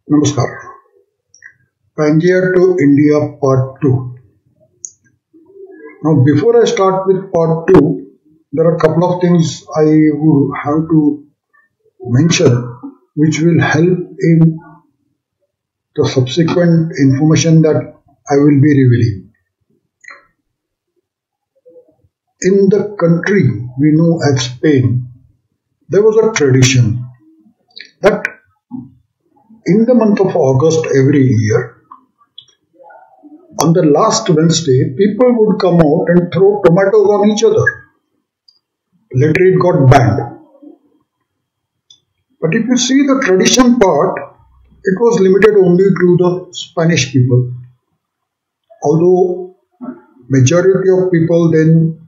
Namaskar. Pangea to India Part 2. Now, before I start with Part 2, there are a couple of things I would have to mention which will help in the subsequent information that I will be revealing. In the country we know as Spain, there was a tradition that in the month of August every year, on the last Wednesday, people would come out and throw tomatoes on each other. Later it got banned. But if you see the tradition part, it was limited only to the Spanish people. Although majority of people then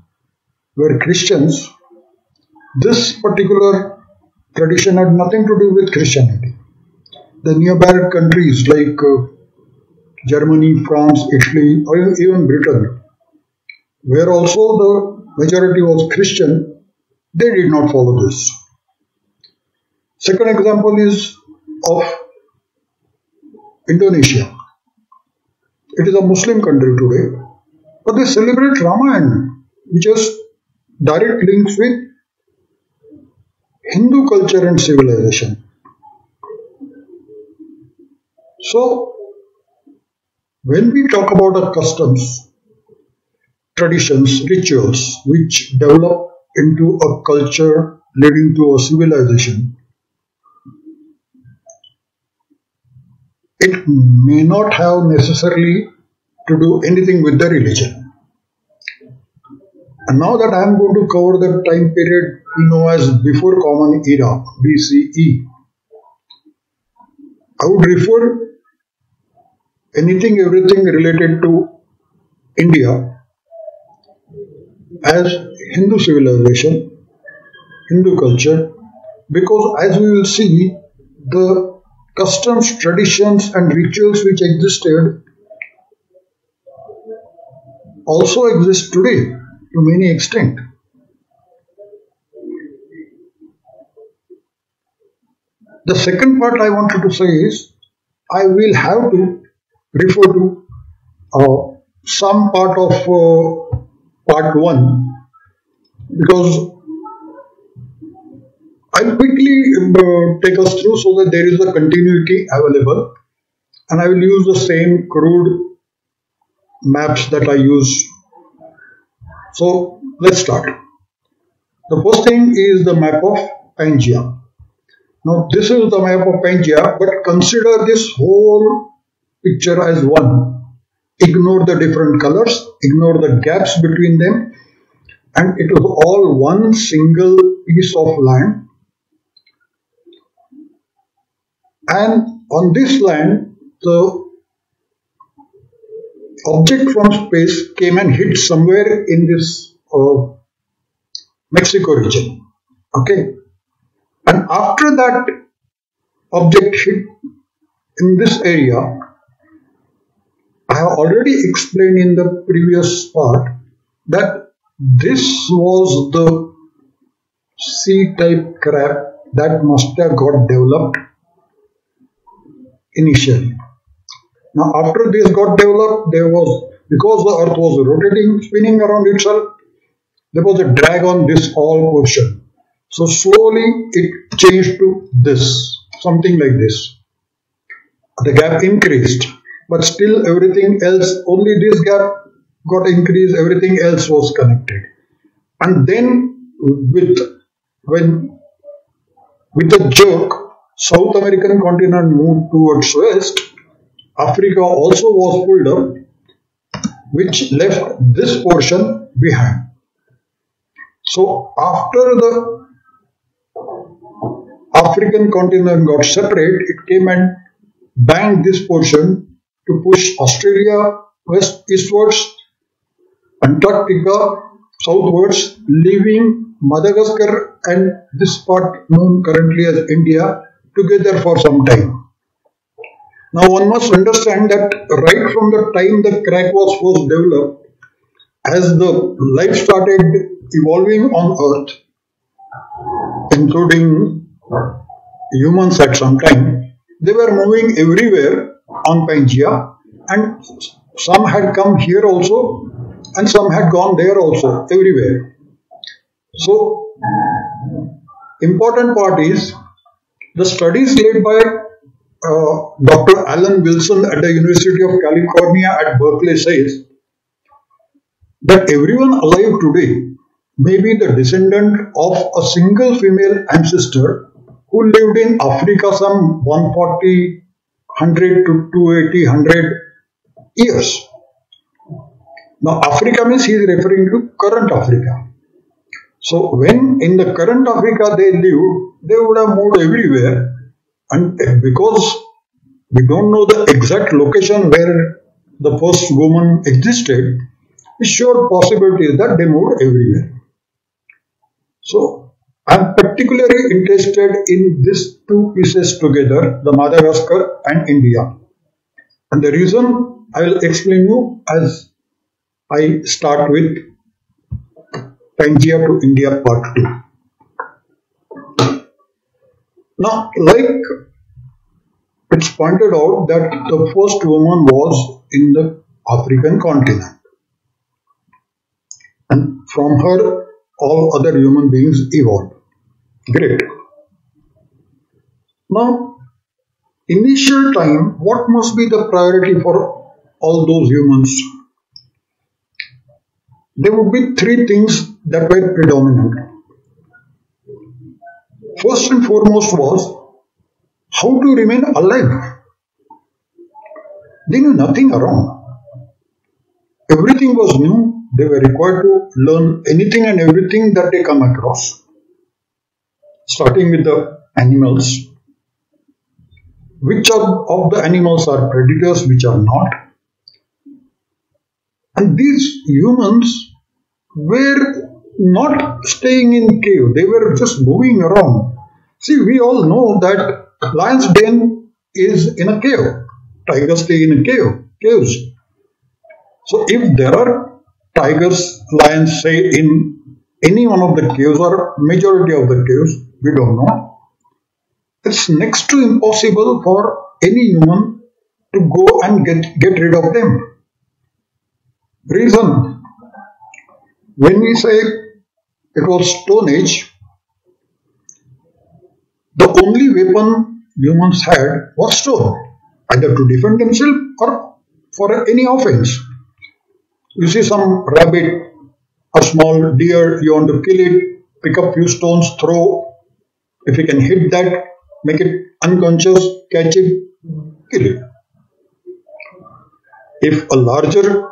were Christians, this particular tradition had nothing to do with Christianity. The nearby countries like Germany, France, Italy, or even Britain, where also the majority was Christian, they did not follow this. Second example is of Indonesia. It is a Muslim country today, but they celebrate Ramayana, which has direct links with Hindu culture and civilization. So, when we talk about our customs, traditions, rituals, which develop into a culture leading to a civilization, it may not have necessarily to do anything with the religion. And now that I am going to cover the time period we know as before Common Era, BCE, I would refer everything related to India as Hindu civilization, Hindu culture, because as we will see, the customs, traditions and rituals which existed also exist today to many extent. The second part I wanted to say is, I will have to refer to some part of part 1 because I'll quickly take us through so that there is a continuity available, and I will use the same crude maps that I use. So let's start. The first thing is the map of Pangea. Now this is the map of Pangea, but consider this whole picture as one. Ignore the different colors, ignore the gaps between them, and it is all one single piece of land. And on this land, the object from space came and hit somewhere in this Mexico region. Okay, and after that object hit in this area, I have already explained in the previous part that this was the C-type crab that must have got developed initially. Now after this got developed, because the earth was rotating, spinning around itself, there was a drag on this all portion. So slowly it changed to this, something like this. The gap increased, but still everything else, only this gap got increased, everything else was connected. And then with a jerk, South American continent moved towards west, Africa also was pulled up, which left this portion behind. So after the African continent got separate, it came and banged this portion to push Australia eastwards, Antarctica southwards, leaving Madagascar and this part known currently as India together for some time. Now one must understand that right from the time the crack was first developed, as the life started evolving on Earth, including humans at some time, They were moving everywhere on Pangea, and some had come here also, and some had gone there also, everywhere. So, important part is the studies led by Dr. Alan Wilson at the University of California at Berkeley says that everyone alive today may be the descendant of a single female ancestor who lived in Africa some 140, 100 to 280, 100 years. Now, Africa means he is referring to current Africa. So, when in the current Africa they lived, they would have moved everywhere. And because we don't know the exact location where the first woman existed, it's sure possibility is that they moved everywhere. So, I'm particularly interested in these two pieces together, the Madagascar and India. And the reason I will explain you as I start with Pangea to India part 2. Now, like it's pointed out that the first woman was in the African continent. And from her, all other human beings evolved. Great. Now, initial time, what must be the priority for all those humans? There would be three things that were predominant. First and foremost was how to remain alive. They knew nothing around. Everything was new. They were required to learn anything and everything that they come across. Starting with the animals. Which of the animals are predators, which are not. And these humans were not staying in cave. They were just moving around. See, we all know that lion's den is in a cave. Tigers stay in a caves. So if there are tigers, lions say in any one of the caves or majority of the caves, we don't know. It's next to impossible for any human to go and get rid of them. Reason, when we say it was Stone Age, the only weapon humans had was stone, either to defend themselves or for any offense. You see some rabbit, a small deer, you want to kill it, pick up few stones, throw. If you can hit that, make it unconscious, catch it, kill it. If a larger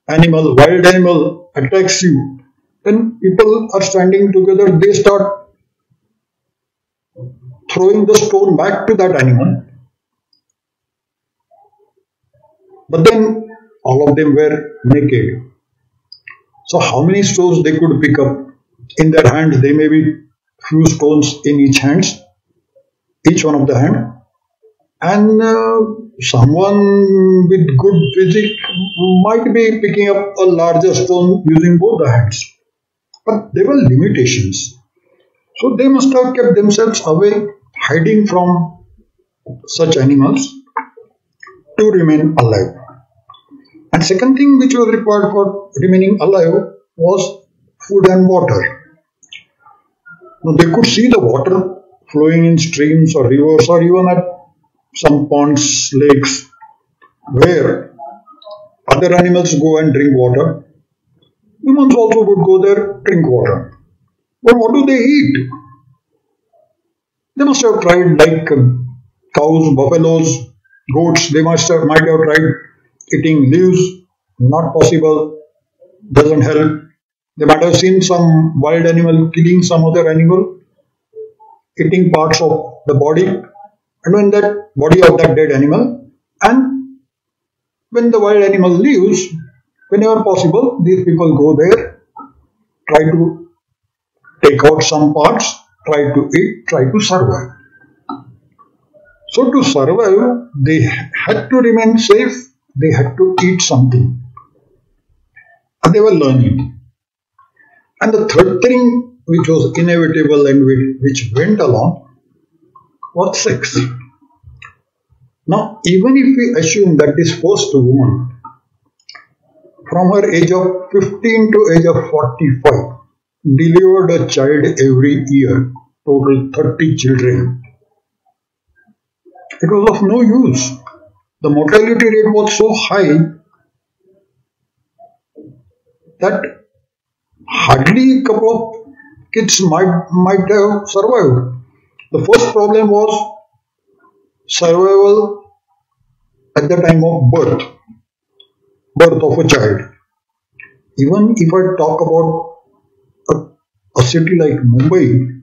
animal, wild animal attacks you, then people are standing together, they start throwing the stone back to that animal. But then all of them were naked. So how many stones they could pick up? In their hands, there may be few stones in each one of the hand. And someone with good physique might be picking up a larger stone using both the hands. But there were limitations. So they must have kept themselves away, hiding from such animals to remain alive. And second thing which was required for remaining alive was food and water. Now they could see the water flowing in streams or rivers or even at some ponds, lakes, where other animals go and drink water. Humans also would go there, drink water. But what do they eat? They must have tried like cows, buffaloes, goats. They might have tried eating leaves. Not possible. Doesn't help. They might have seen some wild animal killing some other animal, eating parts of the body, and when that body of that dead animal, and when the wild animal leaves, whenever possible, these people go there, try to take out some parts, try to eat, try to survive. So to survive, they had to remain safe, they had to eat something. And they were learning. And the third thing which was inevitable and which went along was sex. Now, even if we assume that this first woman, from her age of 15 to age of 45, delivered a child every year, total 30 children, it was of no use. The mortality rate was so high that hardly a couple of kids might have survived. The first problem was survival at the time of birth of a child. Even if I talk about a city like Mumbai,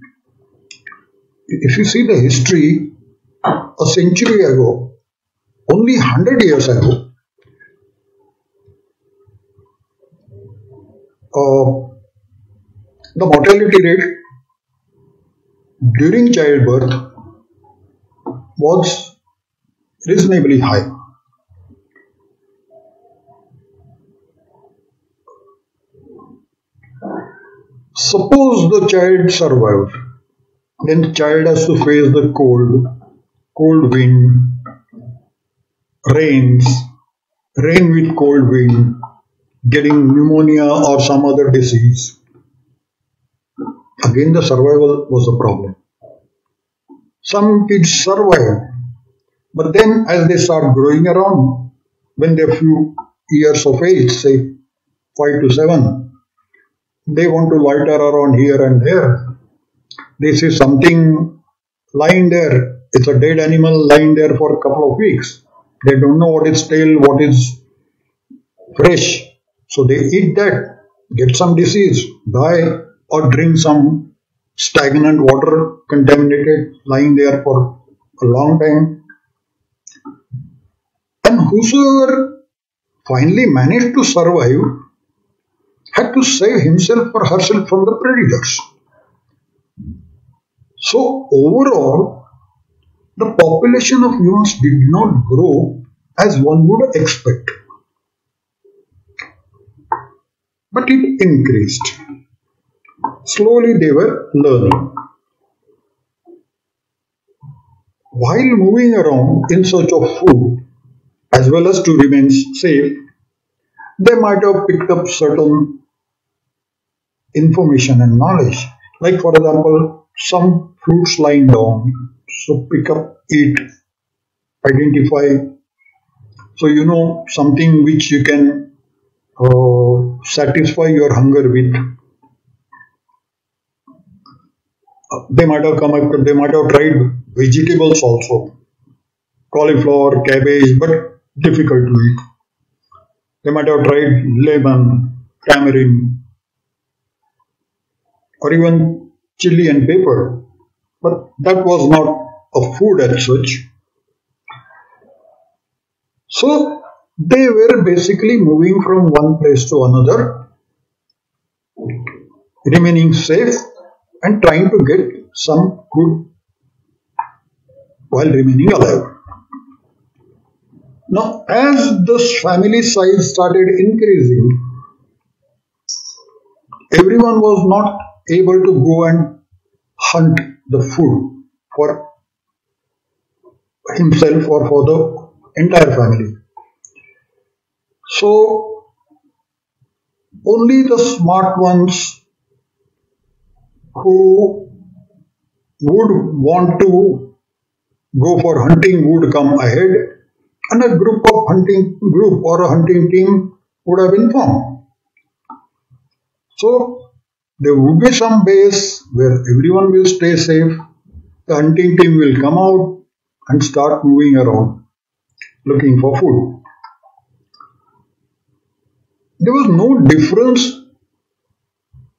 if you see the history, a century ago, only 100 years ago, uh, the mortality rate during childbirth was reasonably high. Suppose the child survived, then the child has to face the cold wind, rains, rain with cold wind, getting pneumonia or some other disease. Again, the survival was the problem. Some kids survive, but then as they start growing around, when they're few years of age, say 5 to 7, they want to loiter around here and there. They see something lying there. It's a dead animal lying there for a couple of weeks. They don't know what is stale, what is fresh. So they eat that, get some disease, die, or drink some stagnant water, contaminated, lying there for a long time. And whosoever finally managed to survive had to save himself or herself from the predators. So overall, the population of humans did not grow as one would expect, but it increased. Slowly they were learning. While moving around in search of food, as well as to remain safe, they might have picked up certain information and knowledge. Like, for example, some fruits lying down. So pick up, eat, identify. So you know something which you can satisfy your hunger with. They might have come up, they might have tried vegetables also, cauliflower, cabbage, but difficult to eat. They might have tried lemon, tamarind, or even chili and pepper, but that was not a food as such. So they were basically moving from one place to another, remaining safe and trying to get some food while remaining alive. Now, as the family size started increasing, everyone was not able to go and hunt the food for himself or for the entire family. So, only the smart ones who would want to go for hunting would come ahead, and a group or a hunting team would have been formed. So there would be some base where everyone will stay safe. The hunting team will come out and start moving around looking for food. There was no difference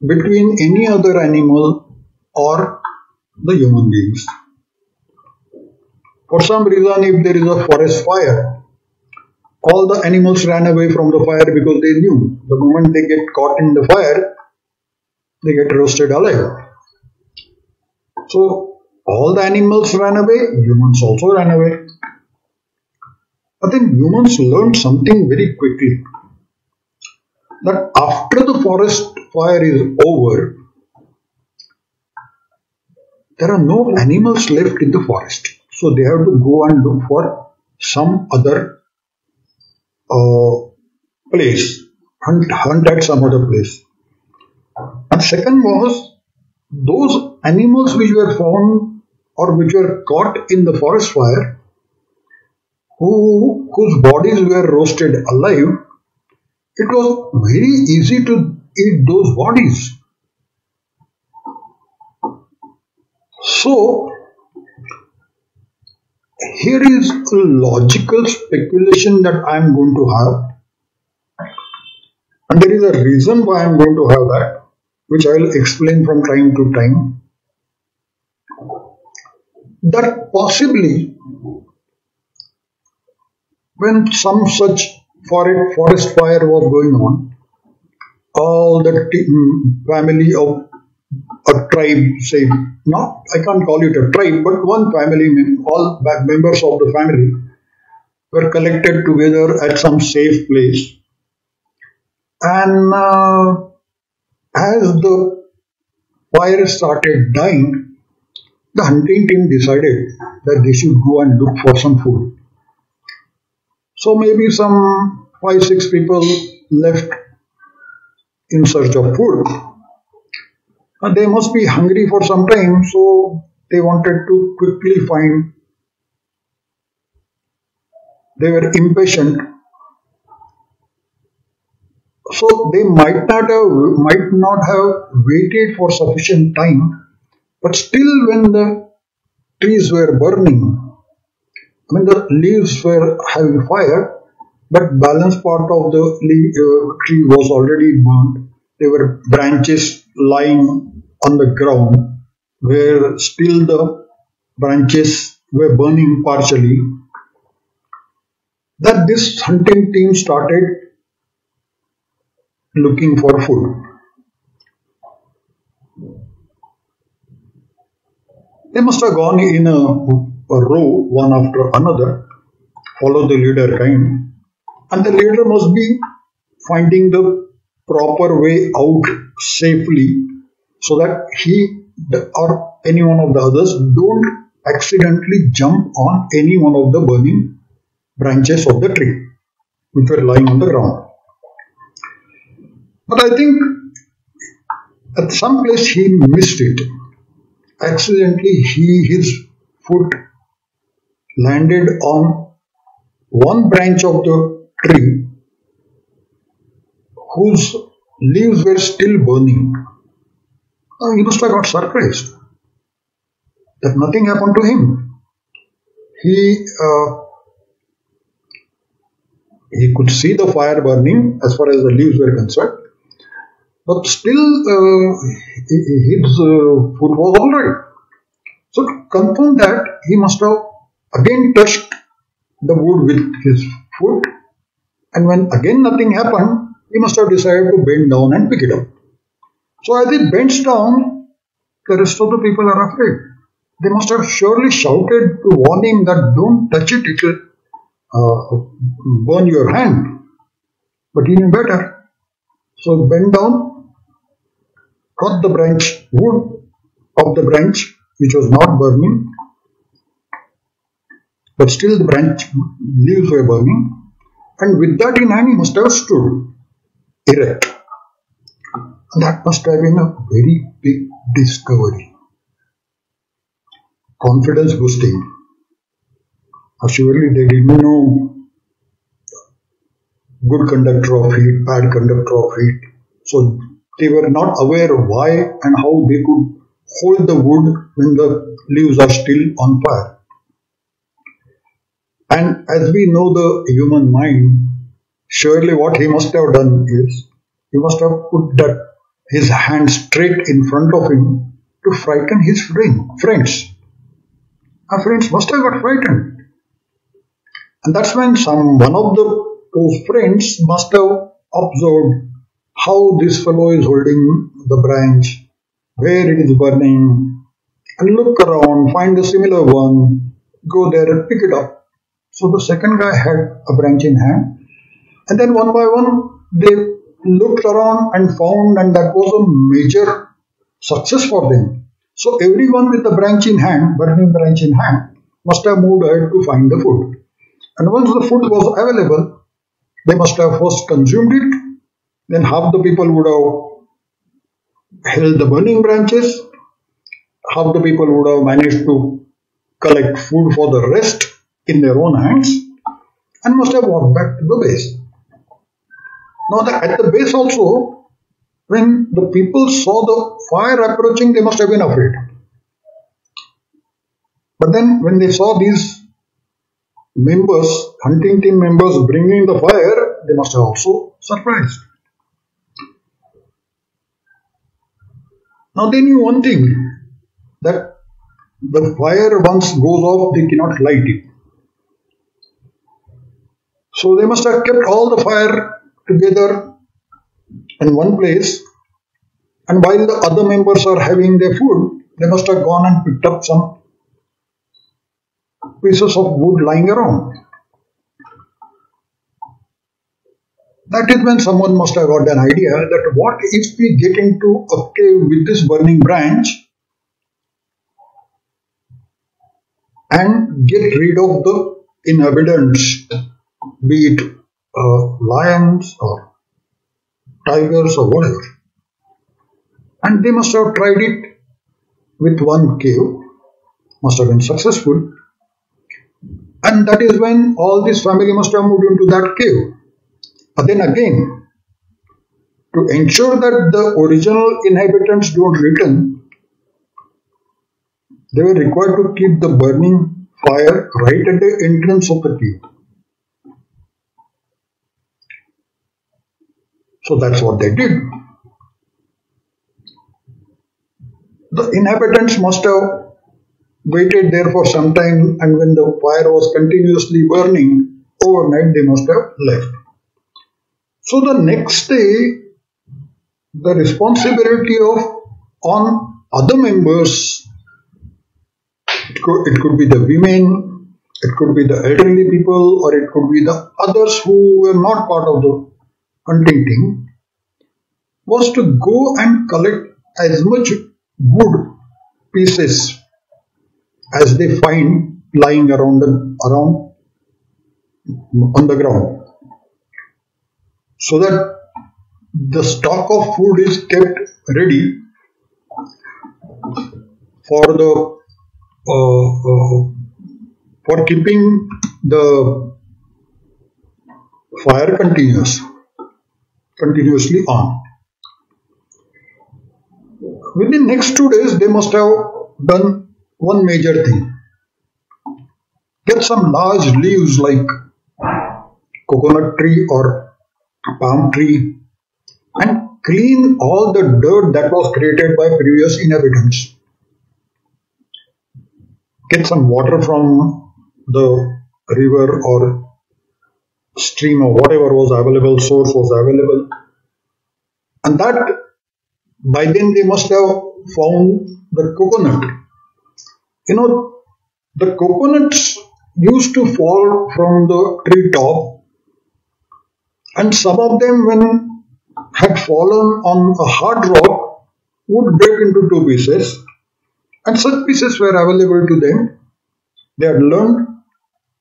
between any other animal or the human beings. For some reason, if there is a forest fire, all the animals ran away from the fire because they knew the moment they get caught in the fire, they get roasted alive. So all the animals ran away, humans also ran away. But then humans learned something very quickly, that after the forest fire is over, there are no animals left in the forest. So they have to go and look for some other uh, place, hunt at some other place. And second was those animals which were found or which were caught in the forest fire, whose bodies were roasted alive, it was very easy to eat those bodies. So, here is a logical speculation that I am going to have, and there is a reason why I am going to have that, which I will explain from time to time. That possibly, when some such forest fire was going on, all the family of a tribe, say, not, I can't call it a tribe, but one family, all members of the family were collected together at some safe place. And as the fire started dying, the hunting team decided that they should go and look for some food. So maybe some 5-6 people left in search of food. And they must be hungry for some time, so they wanted to quickly find. They were impatient, so they might not have waited for sufficient time. But still, when the trees were burning, when the leaves were having fire, but balance part of the tree was already burnt. There were branches lying on the ground where still the branches were burning partially. That this hunting team started looking for food. They must have gone in a row, one after another, follow the leader kind, and the leader must be finding the proper way out safely so that he or any one of the others don't accidentally jump on any one of the burning branches of the tree which were lying on the ground. But I think at some place he missed it. Accidentally his foot landed on one branch of the tree whose leaves were still burning. He must have got surprised that nothing happened to him. He could see the fire burning as far as the leaves were concerned, but still his foot was all right. So to confirm that, he must have again touched the wood with his foot, and when again nothing happened, he must have decided to bend down and pick it up. So as he bends down, the rest of the people are afraid. They must have surely shouted to warn him that don't touch it, it will burn your hand. But he knew better. So bent down, cut the wood of the branch which was not burning, but still the branch leaves were burning, and with that in hand he must have stood erect. That must have been a very big discovery. Confidence boosting. Surely they didn't know good conductor of heat, bad conductor of heat. So they were not aware why and how they could hold the wood when the leaves are still on fire. And as we know the human mind, surely what he must have done is, he must have put his hand straight in front of him to frighten his friends. Our friends must have got frightened. And that's when one of those friends must have observed how this fellow is holding the branch, where it is burning, and look around, find a similar one, go there and pick it up. So the second guy had a branch in hand, and then one by one they looked around and found, and that was a major success for them. So everyone with the branch in hand, burning branch in hand, must have moved ahead to find the food. And once the food was available, they must have first consumed it. Then half the people would have held the burning branches, half the people would have managed to collect food for the rest in their own hands, and must have walked back to the base. Now, at the base also, when the people saw the fire approaching, they must have been afraid. But then, when they saw these members, hunting team members, bringing the fire, they must have also surprised. Now, they knew one thing, that the fire once goes off, they cannot light it. So they must have kept all the fire together in one place, and while the other members are having their food, they must have gone and picked up some pieces of wood lying around. That is when someone must have got an idea that what if we get into a cave with this burning branch and get rid of the inhabitants, be it lions or tigers or whatever. And they must have tried it with one cave, must have been successful. And that is when all this family must have moved into that cave. But then again, to ensure that the original inhabitants don't return, they were required to keep the burning fire right at the entrance of the cave. So that's what they did. The inhabitants must have waited there for some time, and when the fire was continuously burning overnight, they must have left. So the next day, the responsibility on other members, it could be the women, it could be the elderly people, or it could be the others who were not part of the hunting team, was to go and collect as much wood pieces as they find lying around on the ground, so that the stock of food is kept ready for the for keeping the fire continuously on. Within next 2 days, they must have done one major thing. Get some large leaves like coconut tree or palm tree and clean all the dirt that was created by previous inhabitants. Get some water from the river or stream or whatever was available, source was available, and that by then they must have found the coconut. The coconuts used to fall from the tree top, and some of them, when had fallen on a hard rock, would break into two pieces, and such pieces were available to them. They had learned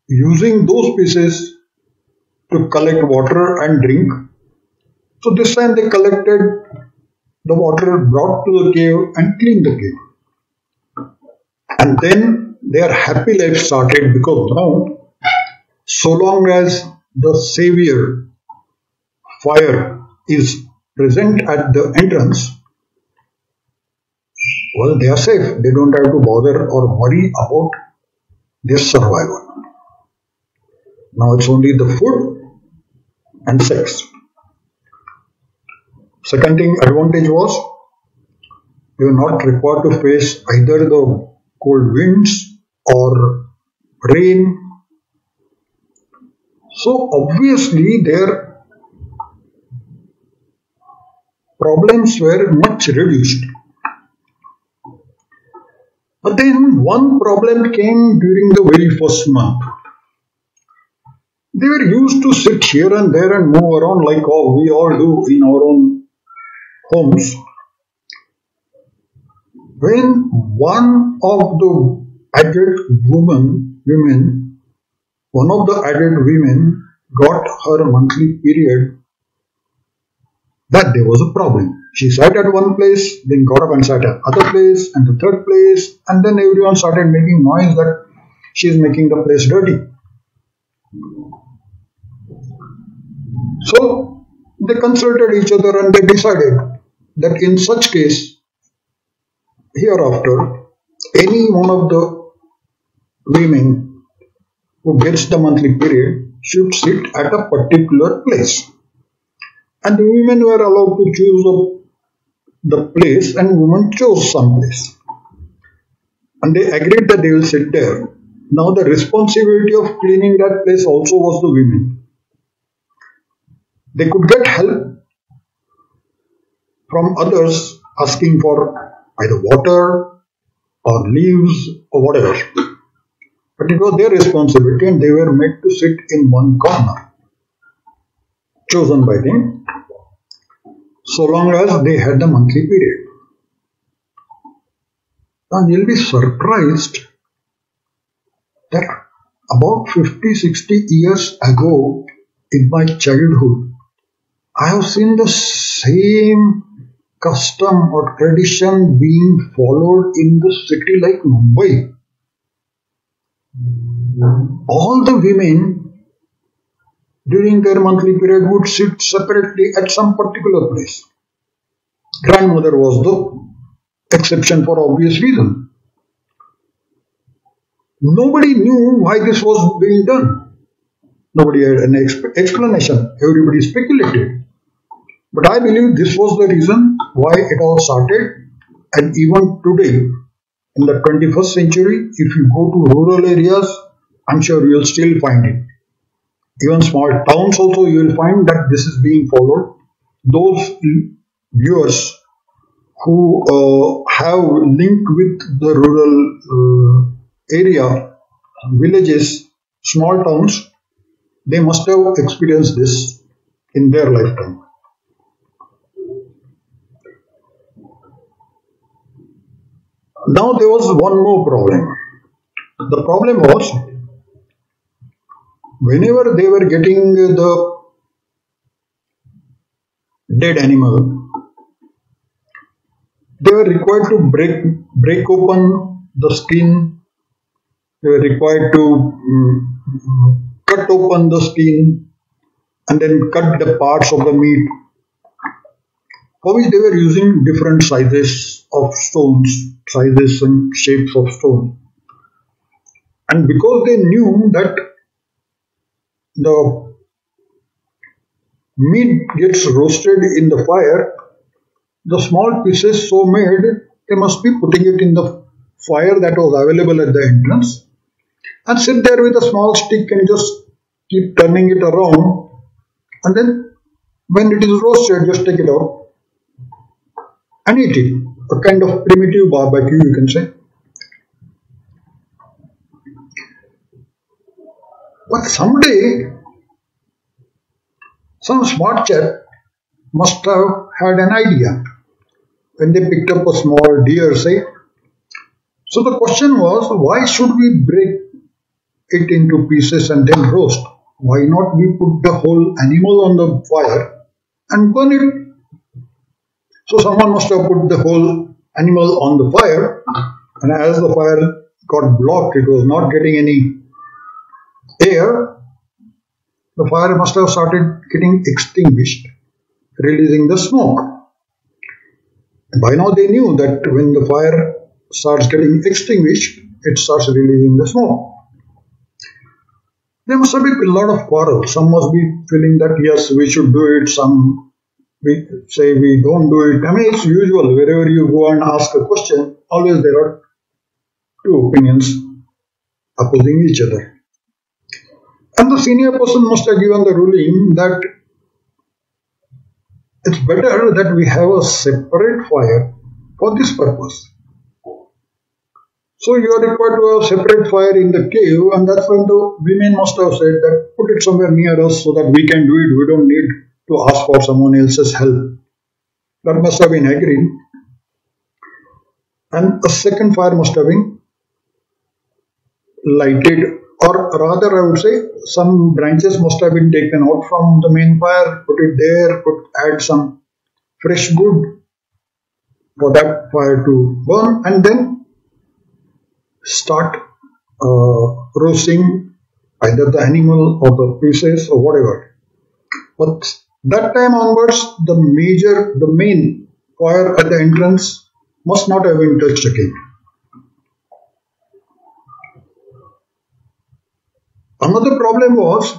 using those pieces to collect water and drink. So this time they collected the water, brought to the cave and cleaned the cave. And then their happy life started, because now, so long as the savior fire is present at the entrance, well, they are safe. They don't have to bother or worry about their survival. Now it's only the food and sex. Second thing, advantage was they were not required to face either the cold winds or rain. So obviously their problems were much reduced. But then one problem came during the very first month. They were used to sit here and there and move around like we all do in our own homes. When one of the adult women One of the added women got her monthly period, that there was a problem. She sat at one place, then got up and sat at other place and the third place, and then everyone started making noise that she is making the place dirty. So they consulted each other and they decided that in such case, hereafter, any one of the women who gets the monthly period should sit at a particular place. And the women were allowed to choose the place, and women chose some place. And they agreed that they will sit there. Now the responsibility of cleaning that place also was the women. They could get help from others asking for either water or leaves or whatever. But it was their responsibility and they were made to sit in one corner, chosen by them, so long as they had the monthly period. Now you'll be surprised that about 50-60 years ago in my childhood, I have seen the same custom or tradition being followed in the city like Mumbai. All the women during their monthly period would sit separately at some particular place. Grandmother was the exception for obvious reason. Nobody knew why this was being done. Nobody had an explanation. Everybody speculated. But I believe this was the reason why it all started, and even today, in the 21st century, if you go to rural areas, I'm sure you will still find it. Even small towns also, you will find that this is being followed. Those viewers who have link with the rural area, villages, small towns, they must have experienced this in their lifetime. Now there was one more problem. The problem was, whenever they were getting the dead animal, they were required to break open the skin. They were required to cut open the skin and then cut the parts of the meat, for which they were using different sizes of stones, sizes and shapes of stone. And because they knew that the meat gets roasted in the fire, the small pieces so made, they must be putting it in the fire that was available at the entrance and sit there with a small stick and just keep turning it around, and then when it is roasted, just take it out and eat it. A kind of primitive barbecue, you can say. But someday, some smart chap must have had an idea when they picked up a small deer, say. So the question was, why should we break it into pieces and then roast? Why not we put the whole animal on the fire and burn it? So someone must have put the whole animal on the fire, and as the fire got blocked, it was not getting any air, the fire must have started getting extinguished, releasing the smoke. And by now they knew that when the fire starts getting extinguished, it starts releasing the smoke. There must have been a lot of quarrel. Some must be feeling that yes, we should do it. Some we say we don't do it. I mean, it's usual. Wherever you go and ask a question, always there are two opinions opposing each other. And the senior person must have given the ruling that it's better that we have a separate fire for this purpose. So you are required to have separate fire in the cave, and that's when the women must have said that put it somewhere near us so that we can do it. We don't need to ask for someone else's help. That must have been agreed. And a second fire must have been lighted or rather, I would say some branches must have been taken out from the main fire, put it there, add some fresh wood for that fire to burn, and then start roasting either the animal or the pieces or whatever. But that time onwards, the main fire at the entrance must not have been touched again. Another problem was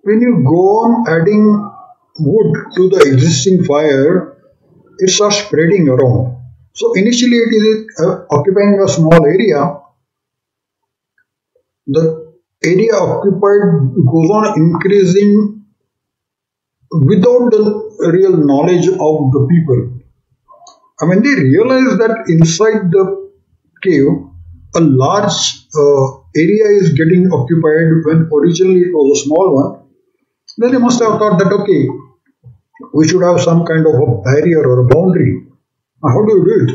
when you go on adding wood to the existing fire, it starts spreading around. So initially it is occupying a small area. The area occupied goes on increasing without the real knowledge of the people. And when they realize that inside the cave, a large area is getting occupied when originally it was a small one, then they must have thought that okay, we should have some kind of a barrier or a boundary. Now, how do you do it?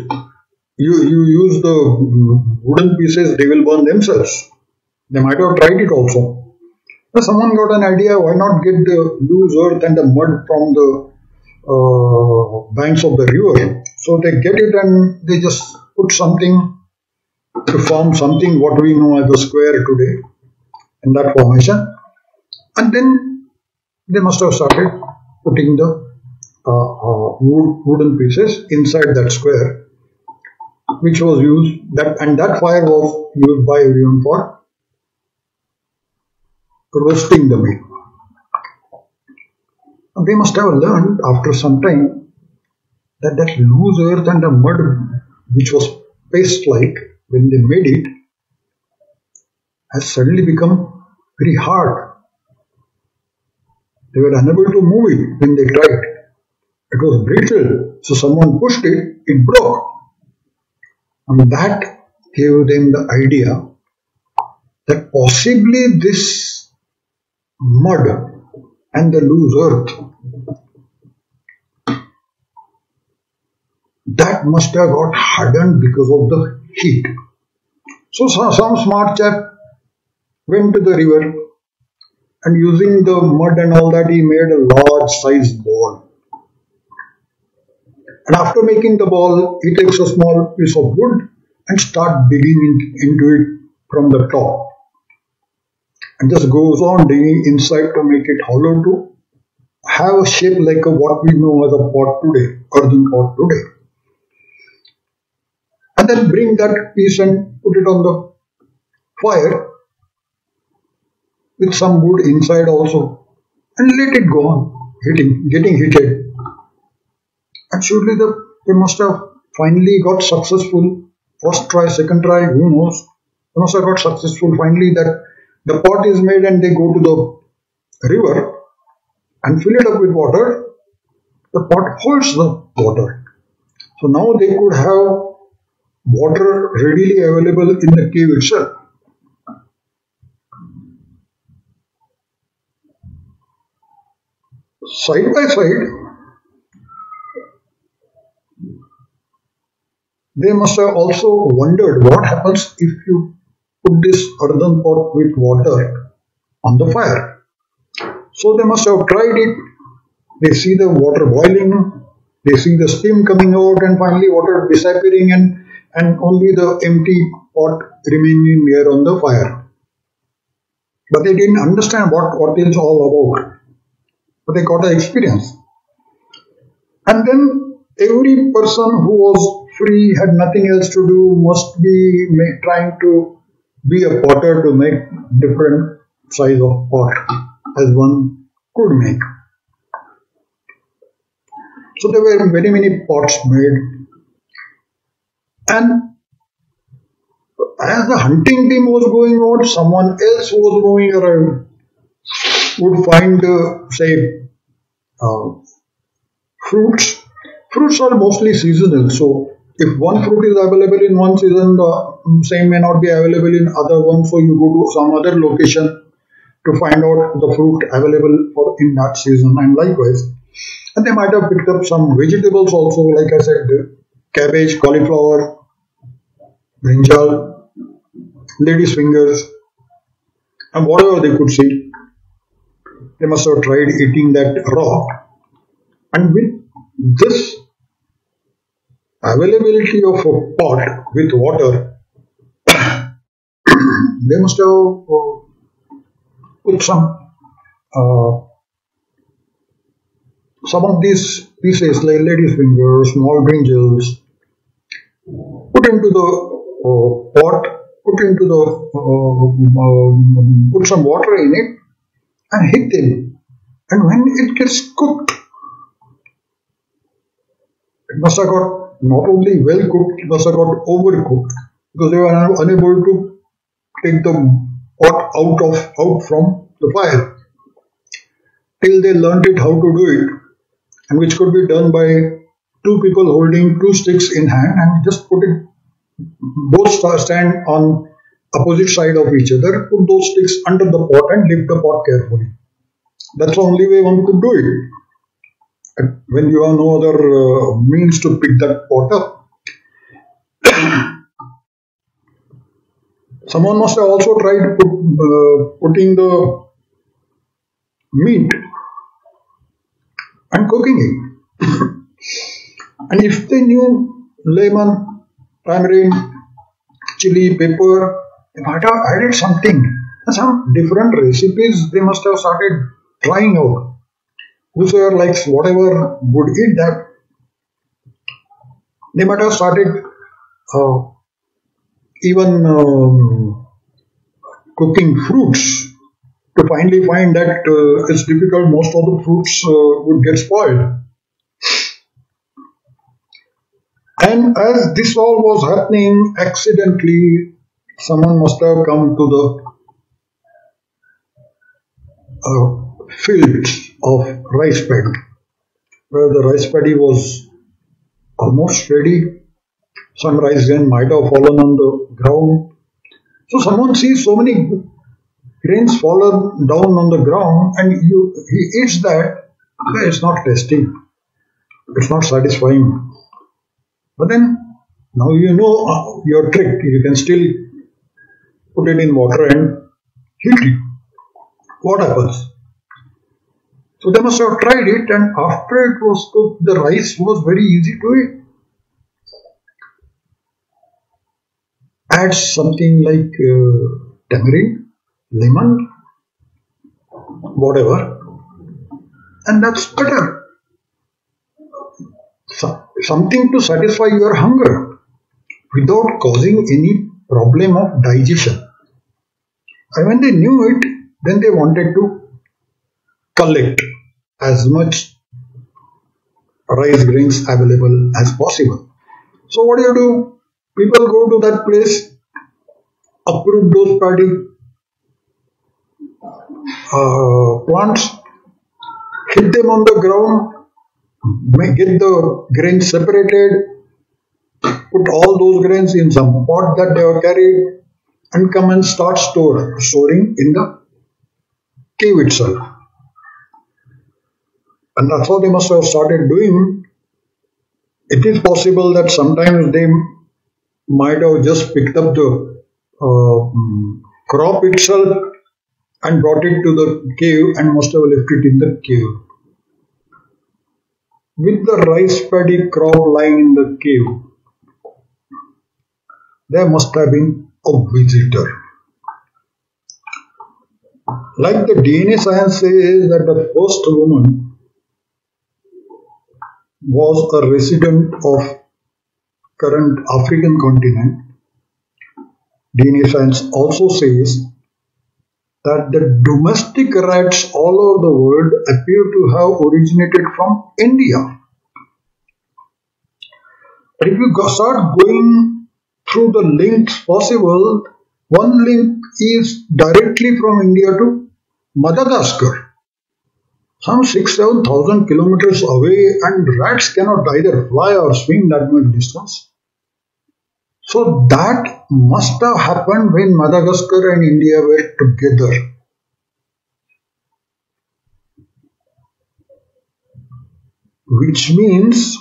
You use the wooden pieces, they will burn themselves. They might have tried it also. But someone got an idea, why not get the loose earth and the mud from the banks of the river. So they get it and they just put something to form something what we know as a square today in that formation. And then they must have started putting the wooden pieces inside that square, which was used, and that fire was used by everyone for roasting the meat. They must have learned after some time that loose earth and the mud, which was paste-like when they made it, has suddenly become very hard. They were unable to move it when they tried. It was brittle, so someone pushed it, it broke. And that gave them the idea that possibly this mud and the loose earth, that must have got hardened because of the heat. So some smart chap went to the river and using the mud and all that, he made a large sized ball. And after making the ball, he takes a small piece of wood and start digging into it from the top. And just goes on digging inside to make it hollow to have a shape like what we know as a pot today, earthen pot today. And then bring that piece and put it on the fire with some wood inside also and let it go on getting heated. And surely they must have finally got successful. First try, second try, who knows? They must have got successful finally that the pot is made and they go to the river and fill it up with water. The pot holds the water. So now they could have water readily available in the cave itself. Side by side, they must have also wondered what happens if you put this earthen pot with water on the fire. So they must have tried it. They see the water boiling, they see the steam coming out and finally water disappearing and only the empty pot remaining there on the fire. But they didn't understand what it's all about. But they got the experience. And then every person who was free, had nothing else to do, must be trying to be a potter to make different size of pot as one could make. So there were very many pots made. And as the hunting team was going on, someone else who was moving around would find, fruits. Fruits are mostly seasonal. So if one fruit is available in one season, the same may not be available in other one. So you go to some other location to find out the fruit available for in that season, and likewise. And they might have picked up some vegetables also, like I said, cabbage, cauliflower, brinjal, ladies' fingers, and whatever they could see. They must have tried eating that raw. And with this availability of a pot with water, they must have put uh, some of these pieces like lady's fingers, small brinjals, put into the pot, put some water in it and hit them. And when it gets cooked, it must have got not only well cooked, it must have got overcooked because they were unable to take the pot out from the fire till they learnt it how to do it, and which could be done by two people holding two sticks in hand and just put it both stand on opposite side of each other, put those sticks under the pot and lift the pot carefully. That's the only way one could do it. And when you have no other means to pick that pot up. Someone must have also tried putting the meat and cooking it. And if they knew lemon, tamarind, chili, pepper, they might have added something. Some different recipes they must have started trying out. Whosoever likes whatever would eat that. They might have started even cooking fruits to finally find that it's difficult, most of the fruits would get spoiled. And as this all was happening, accidentally, someone must have come to the fields of rice paddy, where the rice paddy was almost ready. Some rice grain might have fallen on the ground. So someone sees so many grains fallen down on the ground and he eats that. It's not tasty. It's not satisfying. But then, now you know your trick. You can still put it in water and heat it. What happens? So they must have tried it, and after it was cooked, the rice was very easy to eat. Add something like tamarind, lemon, whatever, and that's better. Something to satisfy your hunger without causing any problem of digestion. And when they knew it, then they wanted to collect as much rice grains available as possible. So what do? People go to that place, uproot those paddy plants, hit them on the ground, get the grains separated, put all those grains in some pot that they have carried, and come and start storing in the cave itself. And that's how they must have started doing. It is possible that sometimes they might have just picked up the crop itself and brought it to the cave and must have left it in the cave. With the rice paddy crop lying in the cave, there must have been a visitor. Like the DNA science says that the first woman was a resident of current African continent, DNA science also says that the domestic rats all over the world appear to have originated from India. But if you start going through the links possible, one link is directly from India to Madagascar, some 6,000-7,000 kilometers away, and rats cannot either fly or swim that much distance. So that must have happened when Madagascar and India were together. Which means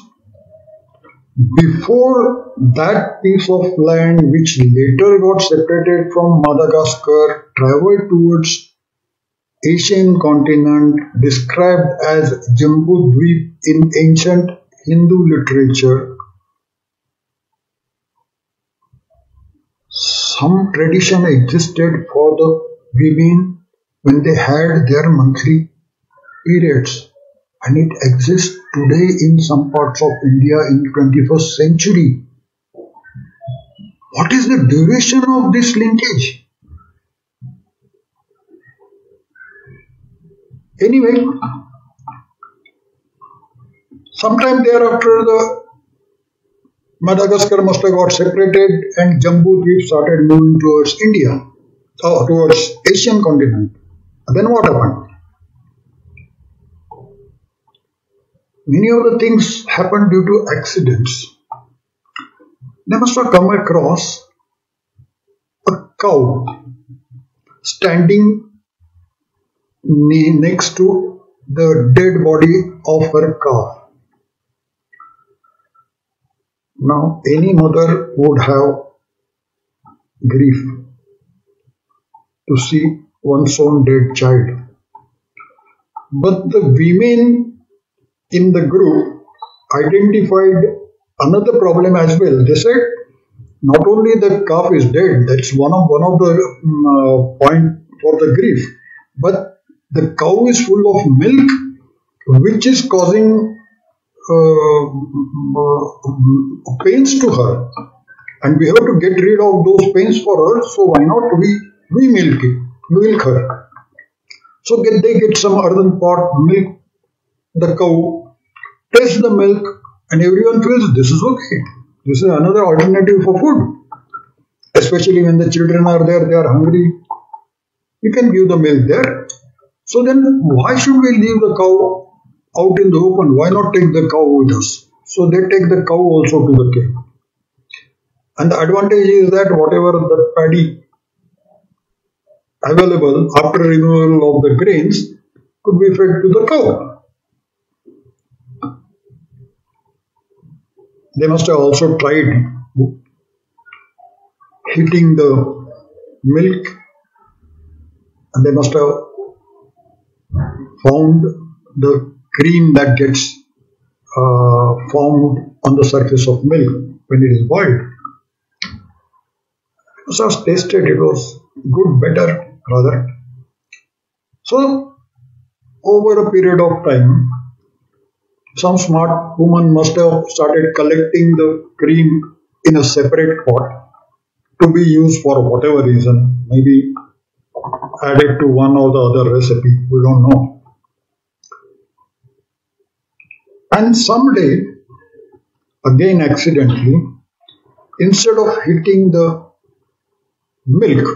Before that piece of land, which later got separated from Madagascar, traveled towards Asian continent, described as Jambudvip in ancient Hindu literature, some tradition existed for the women when they had their monthly periods, and it exists today in some parts of India in 21st century. What is the duration of this linkage? Anyway, sometime thereafter the Madagascar must have got separated and Jambu Dweep started moving towards India, towards Asian continent. And then what happened? Many of the things happened due to accidents. They must have come across a cow standing next to the dead body of her calf. Now, any mother would have grief to see one's own dead child. But the women in the group identified another problem as well. They said not only the calf is dead, that's one of the point for the grief, but the cow is full of milk, which is causing pains to her, and we have to get rid of those pains for her. So why not we milk her? So they get some earthen pot, milk the cow, taste the milk, and everyone feels this is okay. This is another alternative for food. Especially when the children are there, they are hungry. You can give the milk there. So then why should we leave the cow out in the open? Why not take the cow with us? So they take the cow also to the cave. And the advantage is that whatever the paddy available after removal of the grains could be fed to the cow. They must have also tried heating the milk, and they must have found the cream that gets formed on the surface of milk when it is boiled. So I was tasted, it was good, better rather. So over a period of time, some smart woman must have started collecting the cream in a separate pot to be used for whatever reason, maybe added to one or the other recipe, we don't know. And someday, again accidentally, instead of heating the milk,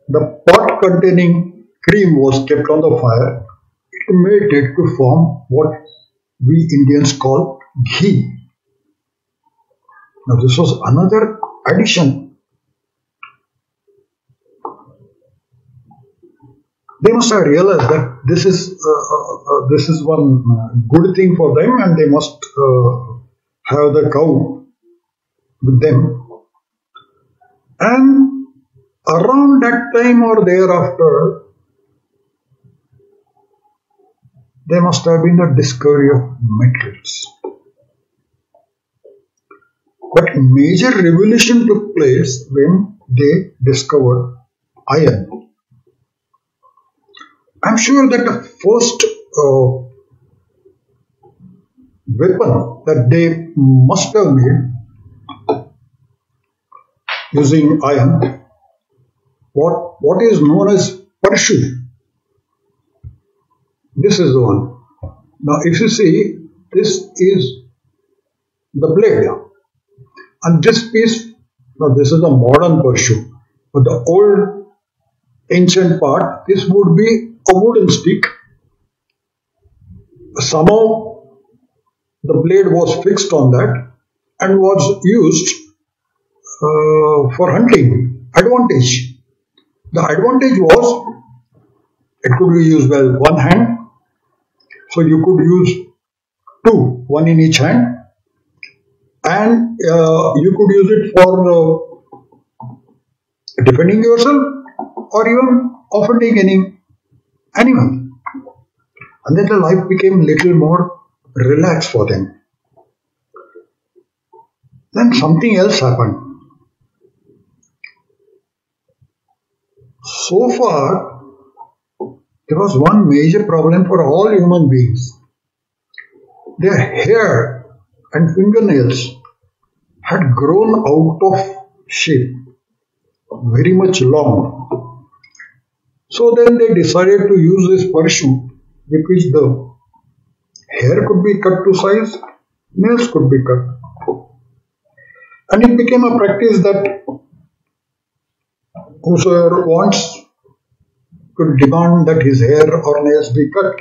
the pot containing cream was kept on the fire. It made it to form what we Indians call ghee. Now this was another addition. They must have realized that this is one good thing for them, and they must have the cow with them. And around that time or thereafter, there must have been the discovery of metals. But major revolution took place when they discovered iron. I'm sure that the first weapon that they must have made using iron, what is known as parachute. This is the one. Now if you see, this is the blade, and this piece, now this is a modern parachute, but the old ancient part, this would be a wooden stick. Somehow the blade was fixed on that and was used for hunting. Advantage. The advantage was it could be used well one hand, so you could use two, one in each hand, and you could use it for defending yourself or even offending any animal. And then the life became little more relaxed for them. Then something else happened. So far, there was one major problem for all human beings. Their hair and fingernails had grown out of shape, very much long. So then they decided to use this parachute with which the hair could be cut to size, nails could be cut. And it became a practice that whosoever wants could demand that his hair or nails be cut.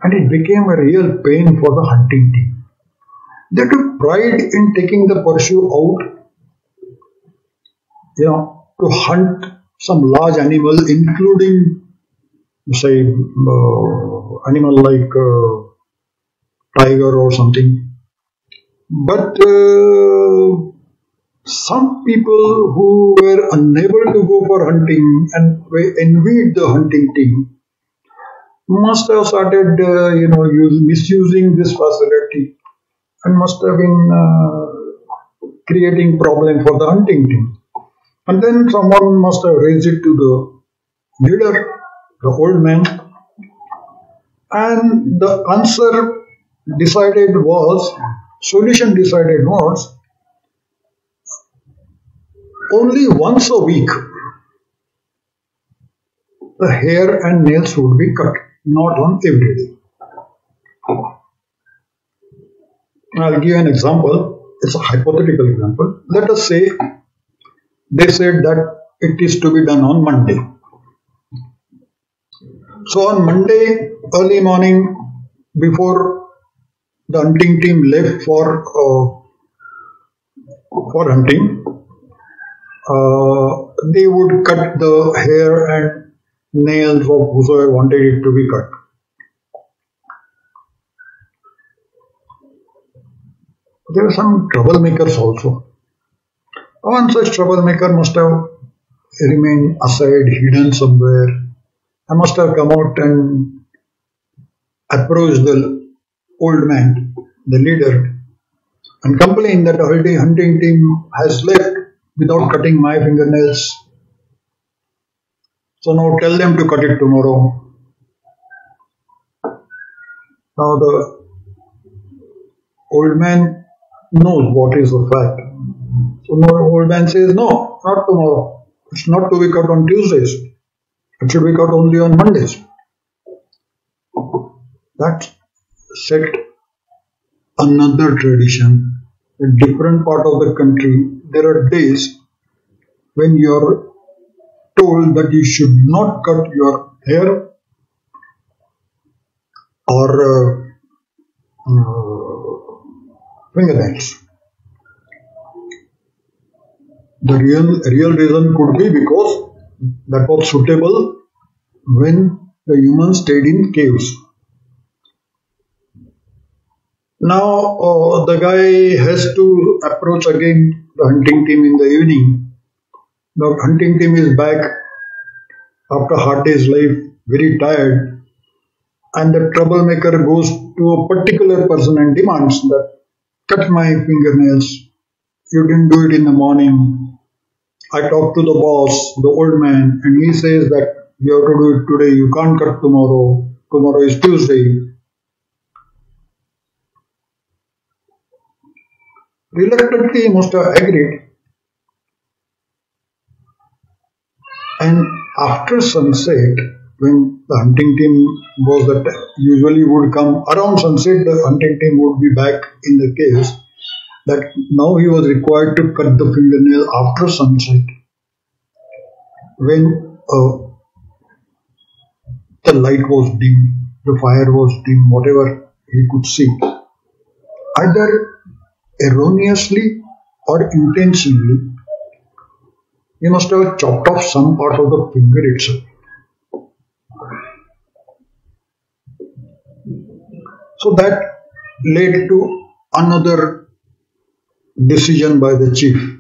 And it became a real pain for the hunting team. They took pride in taking the parachute out, to hunt some large animal, including, say, animal like tiger or something. But some people who were unable to go for hunting and envied the hunting team must have started, misusing this facility and must have been creating problem for the hunting team. And then someone must have raised it to the leader, the old man, and the solution decided was only once a week the hair and nails would be cut, not on every day. I'll give you an example. It's a hypothetical example. Let us say they said that it is to be done on Monday. So on Monday, early morning, before the hunting team left for hunting, they would cut the hair and nails of whosoever wanted it to be cut. There were some troublemakers also. One such troublemaker must have remained aside, hidden somewhere. I must have come out and approached the old man, the leader, and complained that the hunting team has left without cutting my fingernails. So now tell them to cut it tomorrow. Now the old man knows what is the fact. So now the old man says, no, not tomorrow. It's not to be cut on Tuesdays. It should be cut only on Mondays. That set another tradition. In different part of the country, there are days when you are told that you should not cut your hair or fingernails. The real reason could be because that was suitable when the humans stayed in caves. Now the guy has to approach again the hunting team in the evening. The hunting team is back after a hard day's life, very tired, and the troublemaker goes to a particular person and demands that cut my fingernails. You didn't do it in the morning. I talked to the boss, the old man, and he says that you have to do it today. You can't cut tomorrow. Tomorrow is Tuesday. Reluctantly, he must have agreed. And after sunset, when the hunting team was that usually would come around sunset, the hunting team would be back in the caves. That now he was required to cut the fingernail after sunset, when the light was dim, the fire was dim, whatever he could see. Either erroneously or intentionally, he must have chopped off some part of the finger itself. So that led to another decision by the chief.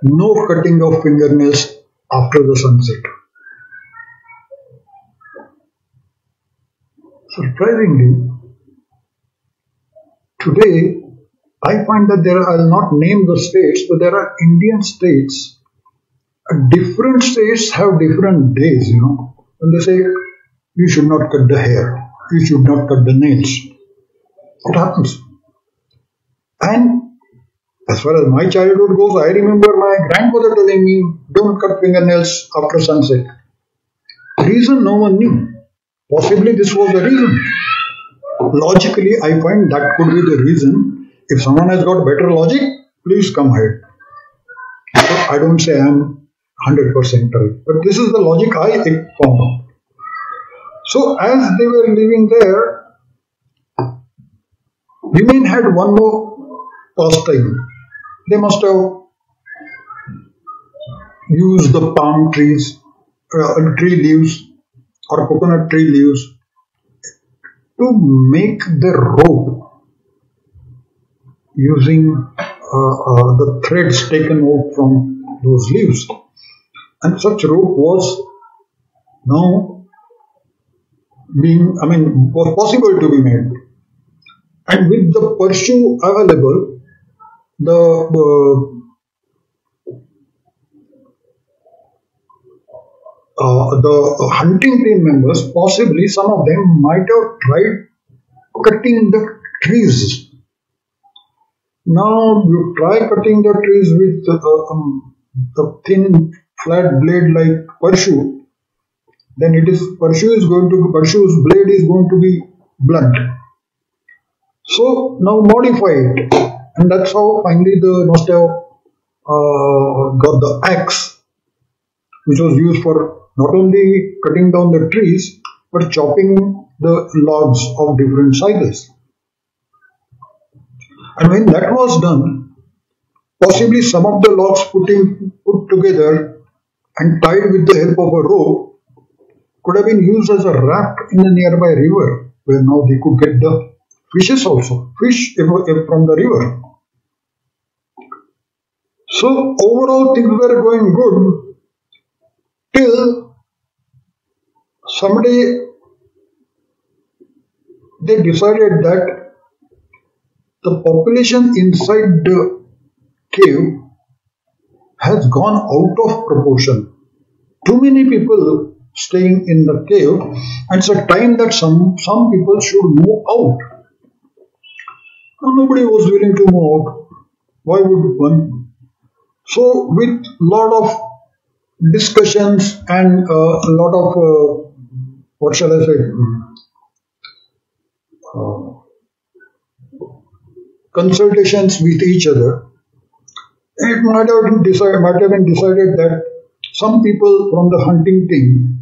No cutting of fingernails after the sunset. Surprisingly, today I find that I'll not name the states, but there are Indian states. Different states have different days, When they say you should not cut the hair, you should not cut the nails. It happens. And as far as my childhood goes, I remember my grandmother telling me, don't cut fingernails after sunset. Reason no one knew. Possibly this was the reason. Logically, I find that could be the reason. If someone has got better logic, please come ahead. So I don't say I'm 100% correct, but this is the logic I found out. So as they were living there, women had one more pastime. They must have used the palm trees, tree leaves, or coconut tree leaves to make the rope using the threads taken out from those leaves. And such rope was now was possible to be made. And with the pursue available, the hunting team members, possibly some of them might have tried cutting the trees. Now you try cutting the trees with the thin flat blade like pursue, then purshue's blade is going to be blunt. So now modify it, and that's how finally they must have got the axe, which was used for not only cutting down the trees but chopping the logs of different sizes. And when that was done, possibly some of the logs put together and tied with the help of a rope could have been used as a raft in the nearby river, where now they could get the fishes also, fish from the river. So overall things were going good till someday they decided that the population inside the cave has gone out of proportion. Too many people staying in the cave, and it's a time that some people should move out. Nobody was willing to move out. Why would one? So with lot of discussions and a lot of what shall I say, consultations with each other, it might have been decided that some people from the hunting team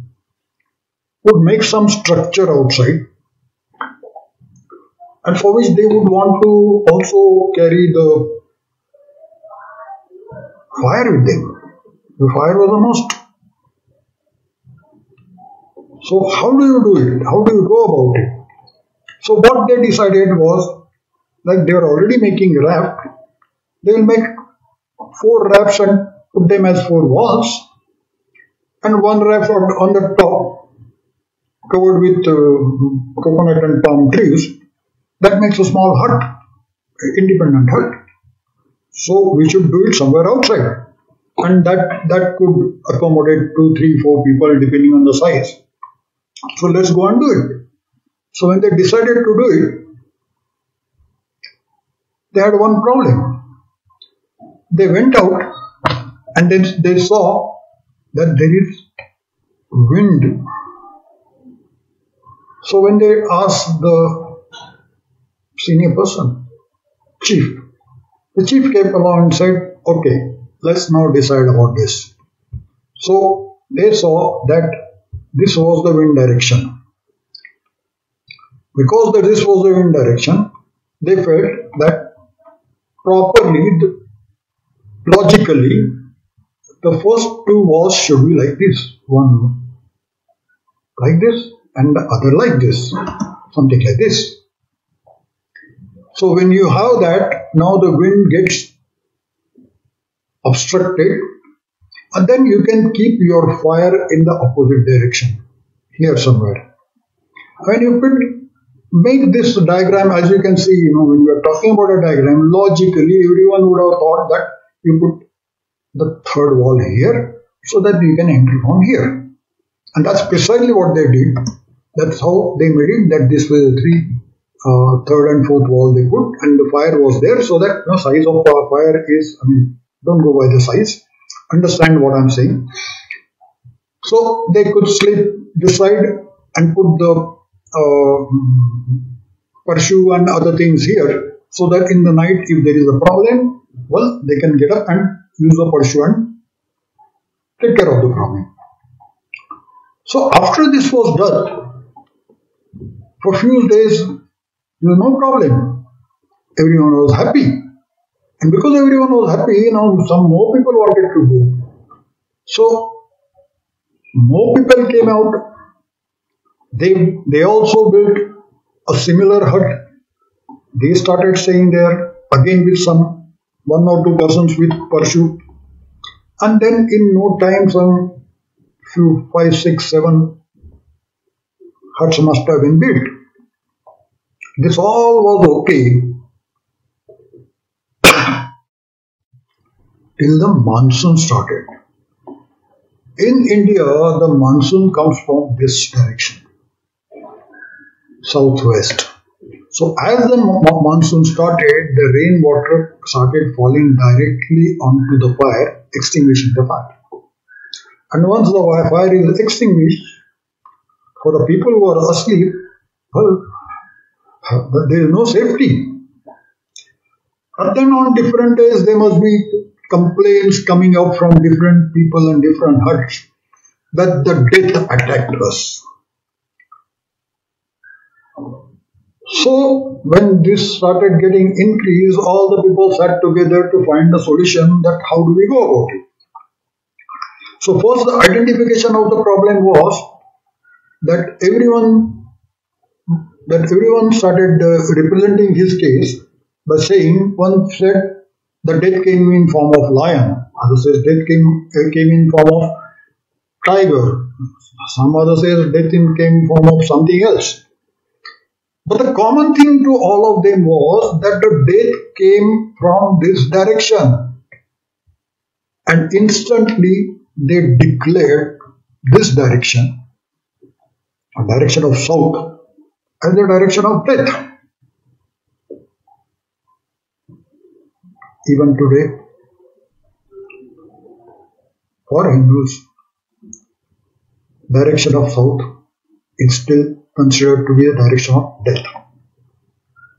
would make some structure outside, and for which they would want to also carry the fire with them. The fire was a must. So how do you do it? How do you go about it? So what they decided was, like they were already making a raft, they will make 4 rafts and put them as 4 walls, and one raft on the top covered with coconut and palm trees. That makes a small hut, independent hut. So we should do it somewhere outside, and that could accommodate 2, 3, 4 people depending on the size. So let's go and do it. So when they decided to do it, they had one problem. They went out and then they saw that there is wind. So when they asked the senior person, chief, the chief came along and said, okay, let's now decide about this. So they saw that this was the wind direction. Because this was the wind direction, they felt that properly, logically, the first 2 walls should be like this. One like this and the other like this. Something like this. So when you have that, now the wind gets obstructed, and then you can keep your fire in the opposite direction, here somewhere. When you could make this diagram, as you can see, when we are talking about a diagram, logically everyone would have thought that you put the third wall here so that you can enter from here. And that's precisely what they did. That's how they made it, that this was the third and fourth wall they put, and the fire was there, so that size of fire is, don't go by the size, understand what I'm saying. So they could sleep this side and put the pursue and other things here, so that in the night if there is a problem, well, they can get up and use the pursue and take care of the problem. So after this was done, for a few days, there was no problem. Everyone was happy. And because everyone was happy, some more people wanted to go. So more people came out. They also built a similar hut. They started staying there, again with some 1 or 2 persons with pursuit. And then in no time, some few 5, 6, 7 huts must have been built. This all was okay till the monsoon started. In India, the monsoon comes from this direction, southwest. So as the monsoon started, the rainwater started falling directly onto the fire, extinguishing the fire. And once the fire is extinguished, for the people who are asleep, well, there is no safety. And then on different days, there must be complaints coming up from different people and different huts that the death attacked us. So when this started getting increased, all the people sat together to find a solution that how do we go about it. So first the identification of the problem was that everyone started representing his case by saying, one said the death came in form of lion, other says death came in form of tiger, some other says death came in form of something else. But the common thing to all of them was that the death came from this direction, and instantly they declared this direction, a direction of south, as the direction of death. Even today, for Hindus, direction of south is still considered to be a direction of death.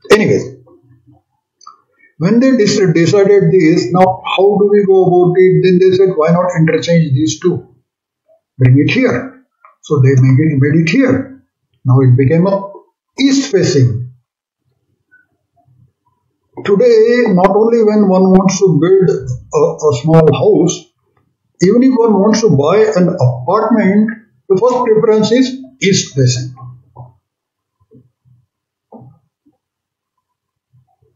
Anyways, when they decided this, now how do we go about it? Then they said, why not interchange these two? Bring it here. So they made it here. Now it became a east facing. Today, not only when one wants to build a small house, even if one wants to buy an apartment, the first preference is east facing.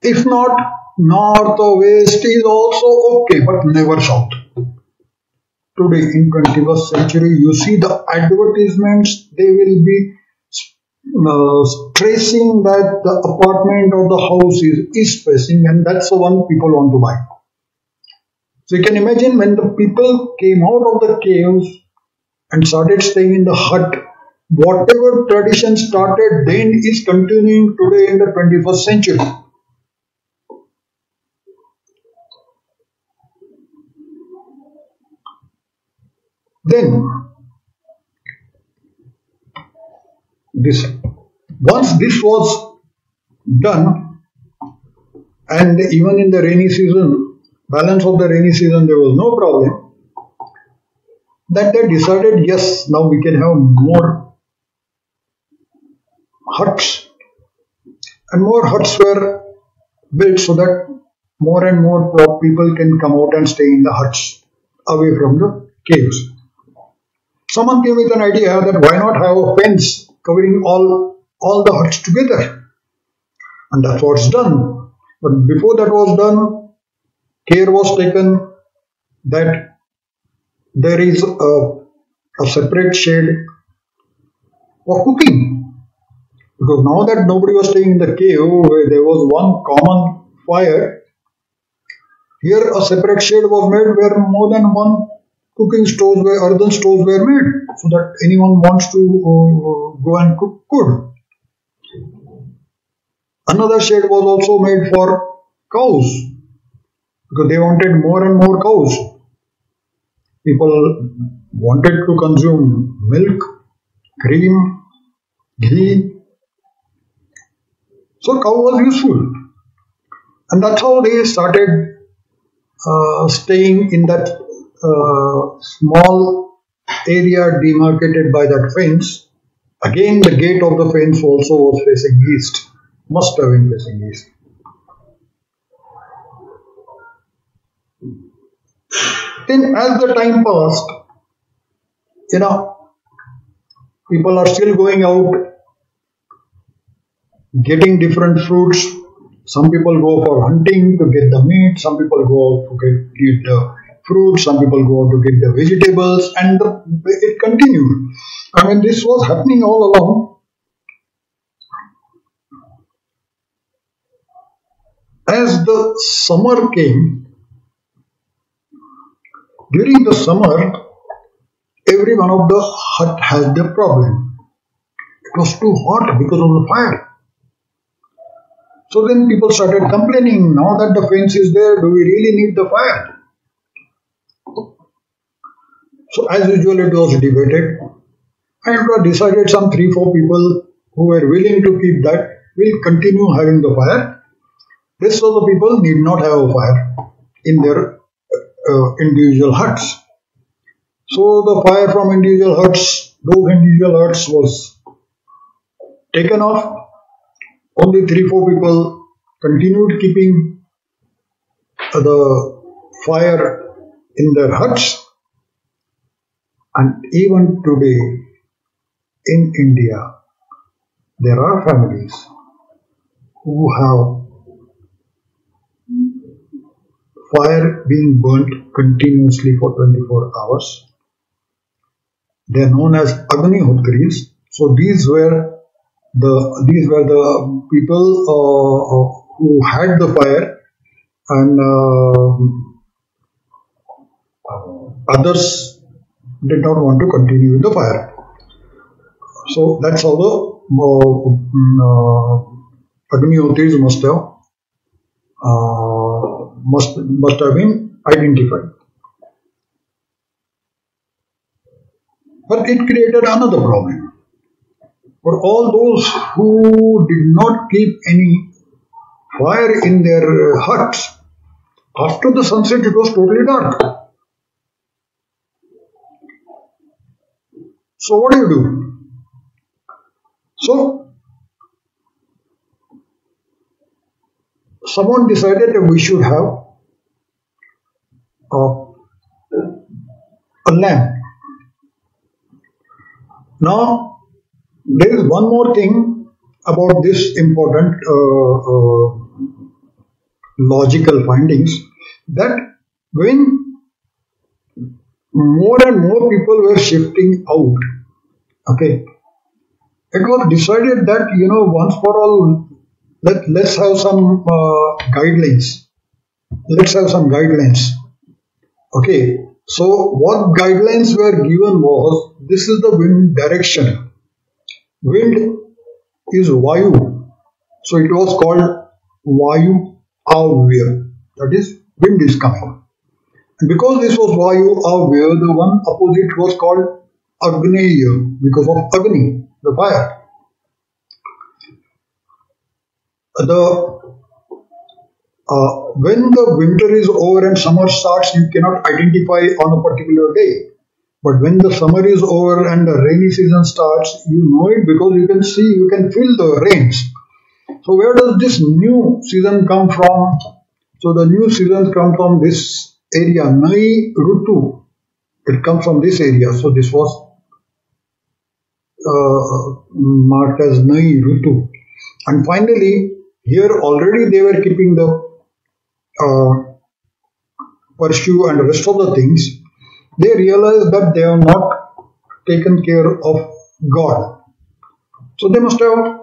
If not, north or west is also okay, but never south. Today, in 21st century, you see the advertisements, they will be stressing that the apartment or the house is east facing, and that's the one people want to buy. So you can imagine when the people came out of the caves and started staying in the hut, whatever tradition started then is continuing today in the 21st century. Then, once this was done, and even in the rainy season, balance of the rainy season, there was no problem, that they decided, yes, now we can have more huts, and more huts were built so that more and more people can come out and stay in the huts away from the caves. Someone came with an idea that why not have a fence covering all the huts together. and that's what's done. But before that was done, care was taken that there is a separate shed for cooking. Because now that nobody was staying in the cave where there was one common fire, here a separate shed was made where more than one cooking stoves, where earthen stoves were made, so that anyone wants to go and cook could. Another shed was also made for cows because they wanted more and more cows. People wanted to consume milk, cream, ghee. So cow was useful. And that's how they started staying in that small area demarcated by that fence. Again, the gate of the fence also was facing east. Must have been facing east. Then as the time passed, people are still going out, getting different fruits. Some people go for hunting to get the meat, some people go out to get the fruit, some people go out to get the vegetables, and it continued. I mean, this was happening all along. As the summer came, during the summer, every one of the hut has their problem. It was too hot because of the fire. So then people started complaining, now that the fence is there, do we really need the fire? So as usual it was debated and it was decided some 3-4 people who were willing to keep that will continue having the fire. Rest of the people need not have a fire in their individual huts. So the fire from individual huts, those individual huts was taken off. Only 3-4 people continued keeping the fire in their huts. And even today in India, there are families who have fire being burnt continuously for 24 hours. They are known as Agnihotris. So these were the people who had the fire, and others did not want to continue with the fire. So that's how the Agnihotris must have been identified. But it created another problem. For all those who did not keep any fire in their huts, after the sunset it was totally dark. So what do you do? So someone decided that we should have a lamp. Now there is one more thing about this important logical findings, that when more and more people were shifting out, okay, it was decided that once for all let's have some guidelines. Let's have some guidelines. Okay, so what guidelines were given was, this is the wind direction. Wind is Vayu, so it was called Vayu Avya, that is, wind is coming. And because this was Vayu Avya, the one opposite was called Agneya, because of Agni, the fire. When the winter is over and summer starts, you cannot identify on a particular day. But when the summer is over and the rainy season starts, you know it because you can feel the rains. So where does this new season come from? So the new seasons come from this area, Nai Rutu. It comes from this area. So this was marked as Nai Rutu. And finally, Here already they were keeping the pursue and rest of the things. They realized that they have not taken care of God. So they must have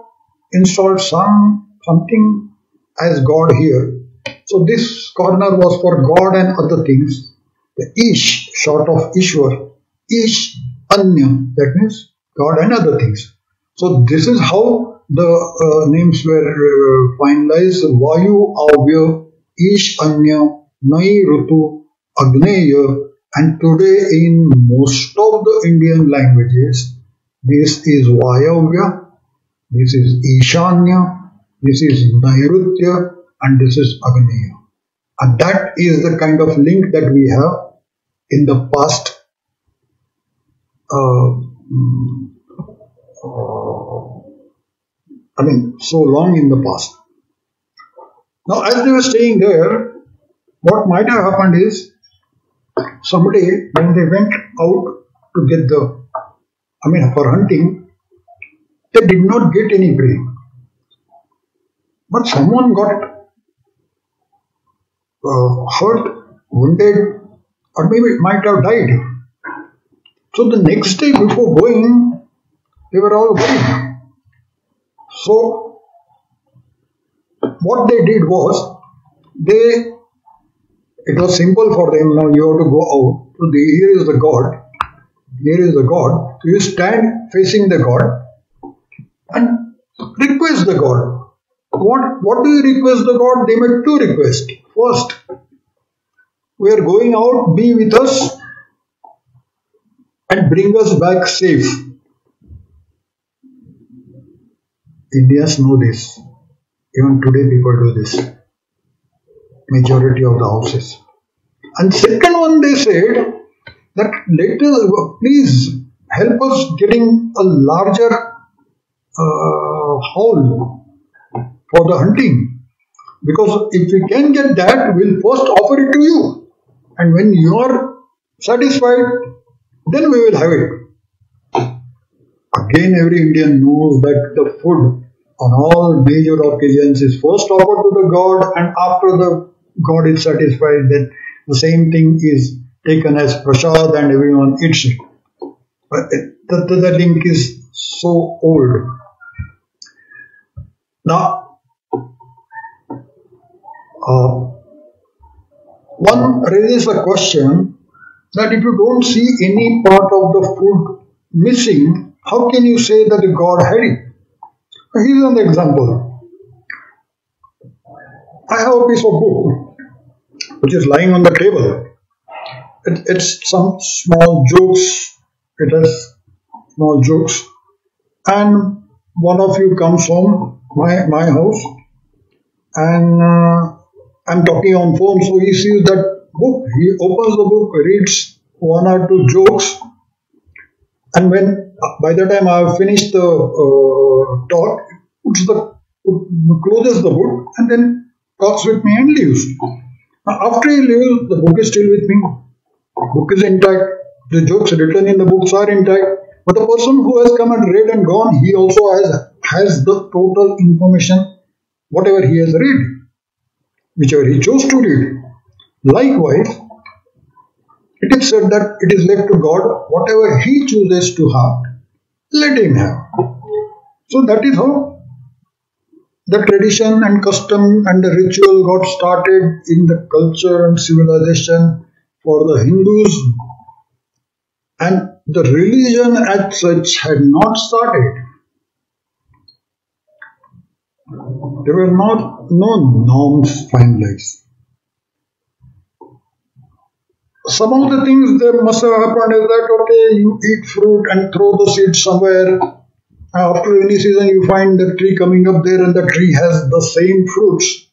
installed something as God here. So this corner was for God and other things. The Ish, short of Ishwar, Ish Anya, that means God and other things. So this is how the names were finalized. Vayu, Avya, Ish Anya, Nai Rutu, Agneya, and today in most of the Indian languages, this is Vayavya, this is Ishanya, this is Nairutya, and this is Agneya. And that is the kind of link that we have in the past. So long in the past. Now, as they were staying there, what might have happened is someday when they went out to get for hunting, they did not get any prey. But someone got hurt, wounded, or maybe might have died. So the next day before going, they were all worried. So what they did was, it was simple for them. Now you have to go out. So here is the God. Here is the God. So you stand facing the God and request the God. What do you request the God? They made two requests. First, we are going out, be with us and bring us back safe. Indians know this. Even today people do this. Majority of the houses. And second one, they said that please help us getting a larger haul for the hunting. Because if we can get that, we'll first offer it to you. And when you are satisfied, then we will have it. Again, every Indian knows that the food on all major occasions is first offered to the God, and after the God is satisfied, then the same thing is taken as prasad and everyone eats it. But the link is so old. Now, one raises a question that if you don't see any part of the food missing, how can you say that the God had it? Here's an example. I have a piece of book which is lying on the table. It's some small jokes. It has small jokes. And one of you comes home, my house, and I'm talking on phone, so he sees that book. He opens the book, reads one or two jokes, and by the time I have finished the talk, closes the book and then talks with me and leaves. Now, after he leaves, the book is still with me. The book is intact. The jokes written in the books are intact. But the person who has come and read and gone, he also has the total information, whatever he has read, whichever he chose to read. Likewise, it is said that it is left to God, whatever he chooses to have, let him have. So that is how the tradition and custom and the ritual got started in the culture and civilization for the Hindus, and the religion as such had not started. There were no norms finalized. Some of the things that must have happened is that, okay, you eat fruit and throw the seeds somewhere. After any season, you find the tree coming up there and the tree has the same fruits.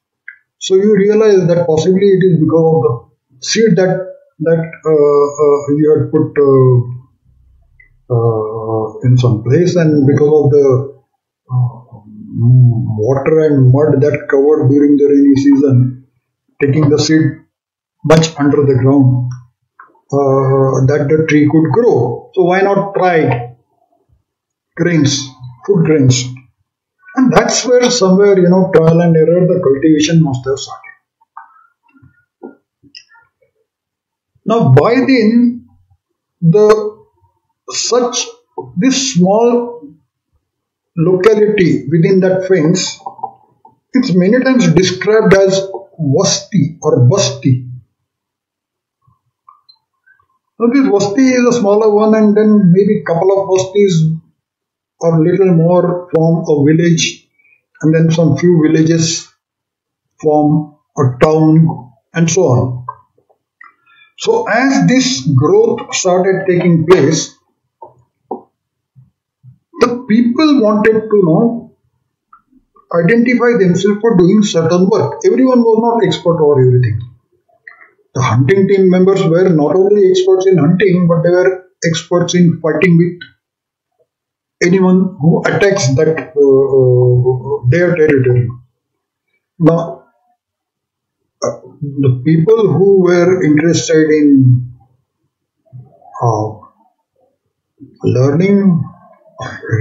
So you realize that possibly it is because of the seed that you had put in some place, and because of the water and mud that covered during the rainy season, taking the seed much under the ground, that the tree could grow. So why not try grains, food grains? And that's where somewhere, trial and error, the cultivation must have started. Now, by then, the such this small locality within that fence, it's many times described as Vasti or Basti. Now, this Vasti is a smaller one, and then maybe couple of Vastis or little more form a village, and then some few villages form a town, and so on. So, as this growth started taking place, the people wanted to identify themselves for doing certain work. Everyone was not expert over everything. The hunting team members were not only experts in hunting, but they were experts in fighting with anyone who attacks their territory. Now, the people who were interested in uh, learning,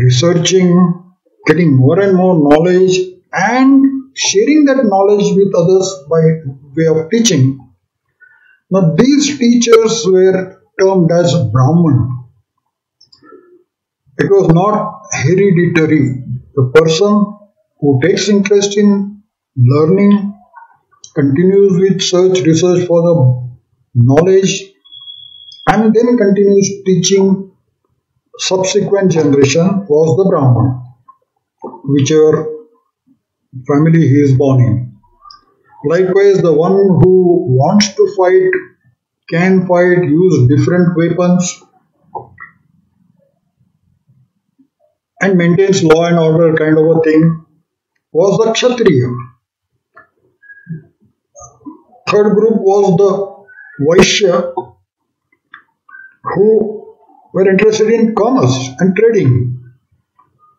researching, getting more and more knowledge, and sharing that knowledge with others by way of teaching. Now, these teachers were termed as Brahman. It was not hereditary. The person who takes interest in learning, continues with search, research for the knowledge, and then continues teaching subsequent generation was the Brahman, whichever family he is born in. Likewise, the one who wants to fight, can fight, use different weapons, and maintains law and order kind of a thing, was the Kshatriya. Third group was the Vaishya, who were interested in commerce and trading.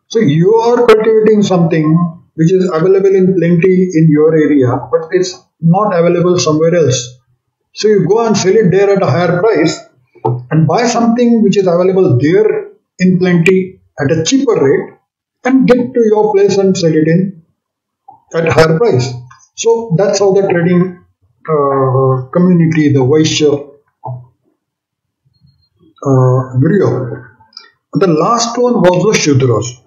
So you are cultivating something which is available in plenty in your area, but it's not available somewhere else. So you go and sell it there at a higher price and buy something which is available there in plenty at a cheaper rate and get to your place and sell it in at a higher price. So that's how the trading community, the Vaishya, grew up. The last one was the Shudras.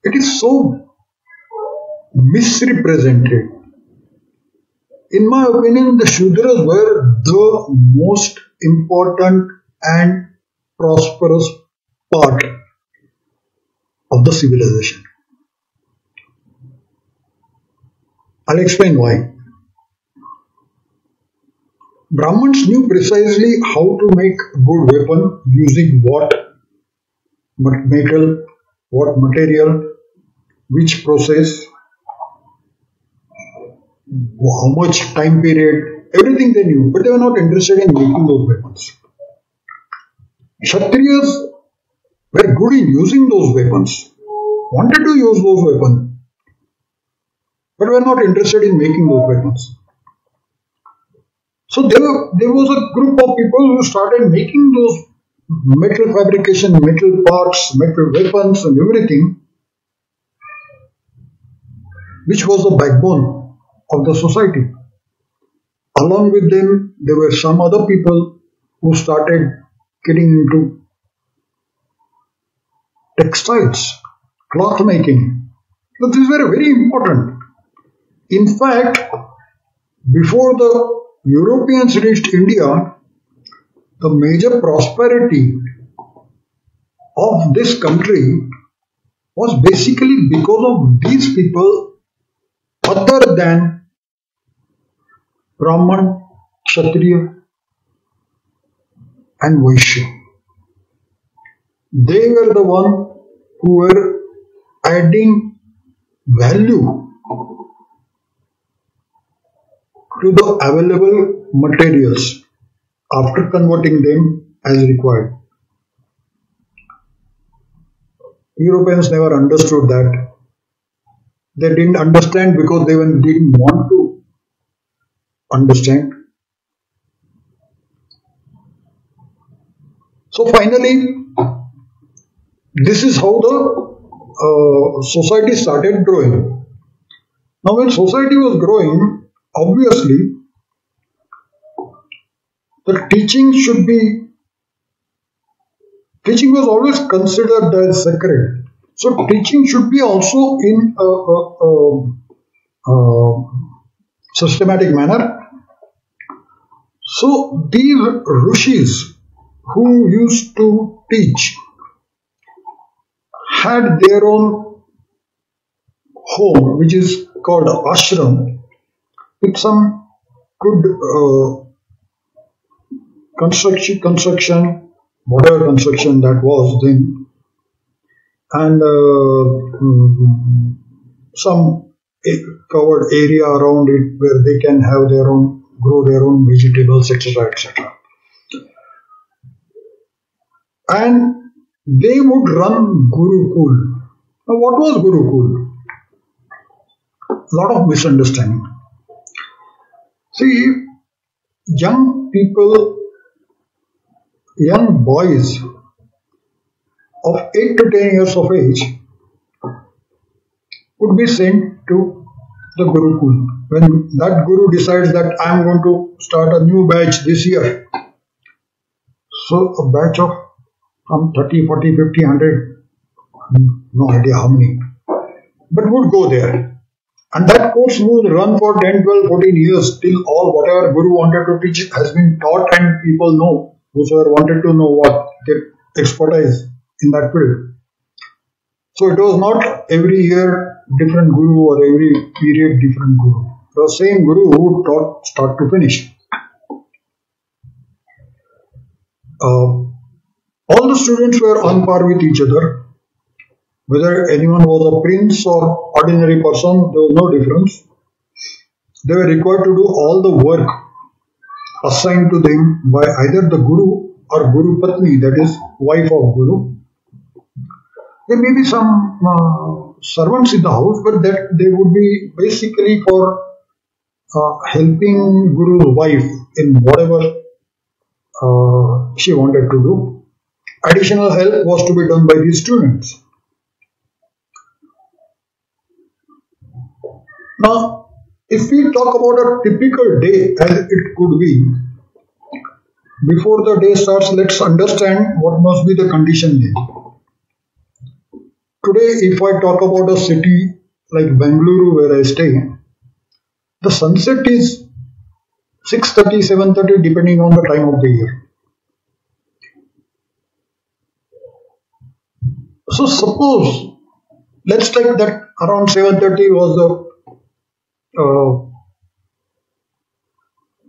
It is so misrepresented. In my opinion, the Shudras were the most important and prosperous part of the civilization. I'll explain why. Brahmins knew precisely how to make a good weapon using what metal, what material, which process, how much time period, everything they knew, but they were not interested in making those weapons. Kshatriyas were good in using those weapons, wanted to use those weapons, but were not interested in making those weapons. So there was a group of people who started making those metal fabrication, metal parts, metal weapons and everything, which was the backbone of the society. Along with them, there were some other people who started getting into textiles, cloth making. So these were very important. In fact, before the Europeans reached India, the major prosperity of this country was basically because of these people other than Brahman, Kshatriya and Vaishya. They were the one who were adding value to the available materials after converting them as required. Europeans never understood that. They didn't understand because they didn't want to understand. So finally, this is how the society started growing. Now, when society was growing, obviously the teaching was always considered as sacred. So teaching should be also in a systematic manner. So these rishis who used to teach had their own home, which is called ashram, with some good construction, whatever construction that was then, and some covered area around it where they can have their own, grow their own vegetables, etc., etc. And they would run Gurukul. Now, what was Gurukul? A lot of misunderstanding. See, young people, young boys of 8 to 10 years of age would be sent to the Gurukul. When that Guru decides that I am going to start a new batch this year, so a batch of from 30, 40, 50, 100, no idea how many, but would go there. And that course would run for 10, 12, 14 years till all whatever Guru wanted to teach has been taught and people know, whosoever wanted to know what, get expertise in that field. So it was not every year different Guru or every period different Guru. The same Guru who taught start to finish. All the students were on par with each other. Whether anyone was a prince or ordinary person, there was no difference. They were required to do all the work assigned to them by either the Guru or Guru Patni, that is, wife of Guru. There may be some servants in the house, but that they would be basically for helping Guru's wife in whatever she wanted to do. Additional help was to be done by these students. Now, if we talk about a typical day as it could be, before the day starts, let's understand what must be the condition then. Today, if I talk about a city like Bengaluru where I stay, the sunset is 6:30, 7:30 depending on the time of the year. So suppose, let's take that around 7:30 was the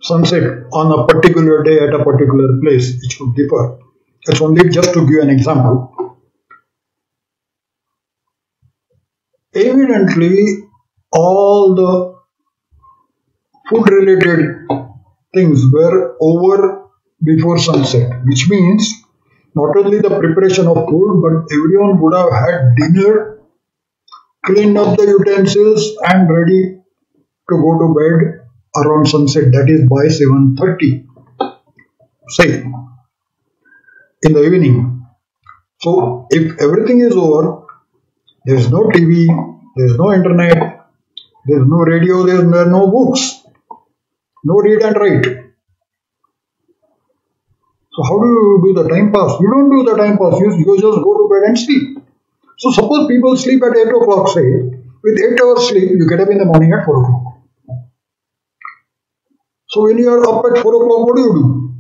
sunset on a particular day at a particular place, which would differ. It's only just to give an example. Evidently, all the food related things were over before sunset, which means not only the preparation of food, but everyone would have had dinner, cleaned up the utensils, and ready to go to bed around sunset, that is by 7:30, say, in the evening. So, if everything is over, there is no TV, there is no internet, there is no radio, there are no books, no read and write. So, how do you do the time pass? You don't do the time pass, you just go to bed and sleep. So, suppose people sleep at 8 o'clock, say, with 8 hours sleep, you get up in the morning at 4 o'clock. So when you are up at 4 o'clock, what do?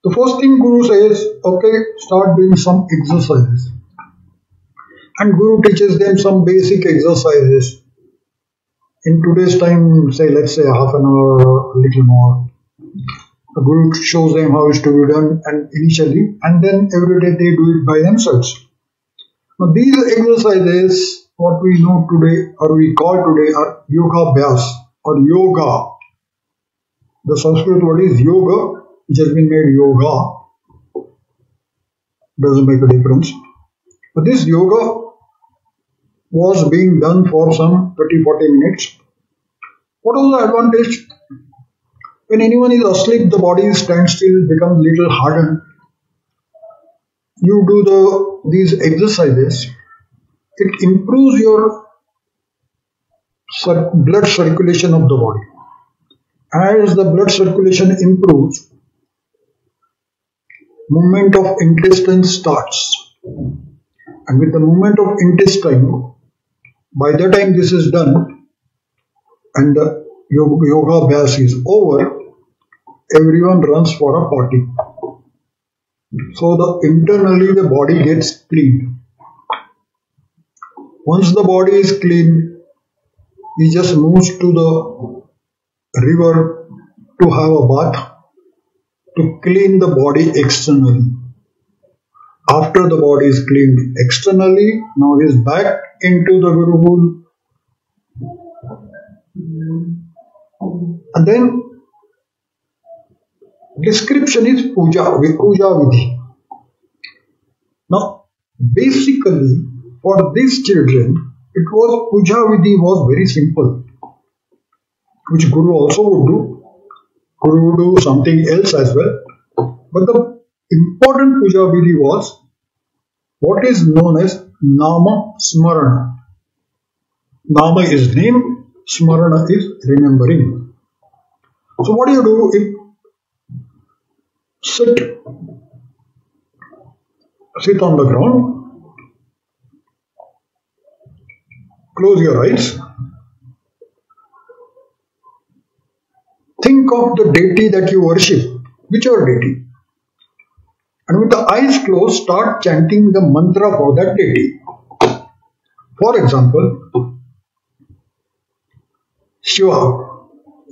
The first thing Guru says, okay, start doing some exercises. And Guru teaches them some basic exercises. In today's time, say, let's say half an hour or a little more. The Guru shows them how it's to be done and initially, and then every day they do it by themselves. Now these exercises, what we know today, or we call today, are yoga abhyas or yoga. The Sanskrit word is yoga, which has been made yoga. Doesn't make a difference. But this yoga was being done for some 30-40 minutes. What was the advantage? When anyone is asleep, the body stands still, becomes little hardened. You do these exercises, it improves your blood circulation of the body. As the blood circulation improves, movement of intestine starts. And with the movement of intestine, by the time this is done and the yoga abhyas is over, everyone runs for a party. So internally the body gets cleaned. Once the body is clean, he just moves to the river to have a bath to clean the body externally. After the body is cleaned externally, now he is back into the Gurukul. And then description is puja vidhi. Now, basically, for these children, it was puja vidhi was very simple, which Guru also would do. Guru would do something else as well. But the important puja vidhi was what is known as Nama Smarana. Nama is name, Smarana is remembering. So what do? Sit on the ground, close your eyes, think of the deity that you worship, whichever deity, and with the eyes closed, start chanting the mantra for that deity. For example, Shiva.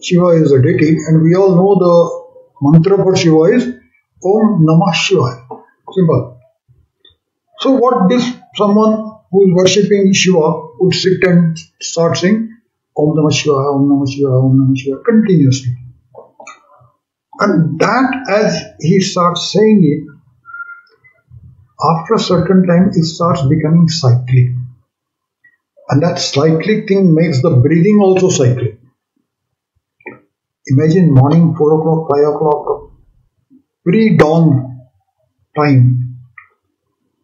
Shiva is a deity, and we all know the mantra for Shiva is Om Namah Shivaya. Simple. So what this someone who is worshipping Shiva would sit and start saying Om Namah Shivaya, Om Namah Shivaya, Om Namah Shivaya continuously. And that as he starts saying it, after a certain time it starts becoming cyclic. And that cyclic thing makes the breathing also cyclic. Imagine morning 4 o'clock, 5 o'clock, pre-dawn time,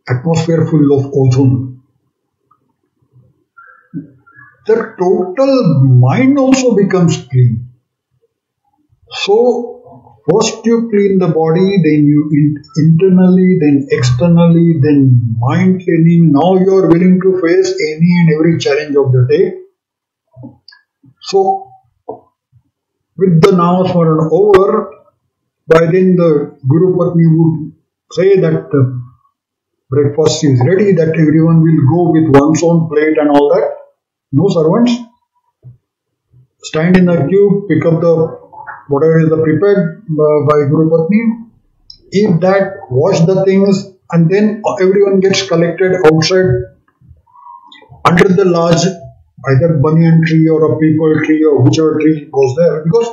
atmosphere full of ozone. The total mind also becomes clean. So, first you clean the body, then you internally, then externally, then mind cleaning. Now you are willing to face any and every challenge of the day. So, with the Namasmarana over, by then the Guru Patni would say that the breakfast is ready, that everyone will go with one's own plate and all that. No servants. Stand in the queue, pick up the whatever is the prepared by Guru Patni, eat that, wash the things, and then everyone gets collected outside under the large either banyan tree or a peepal tree or whichever tree was there, because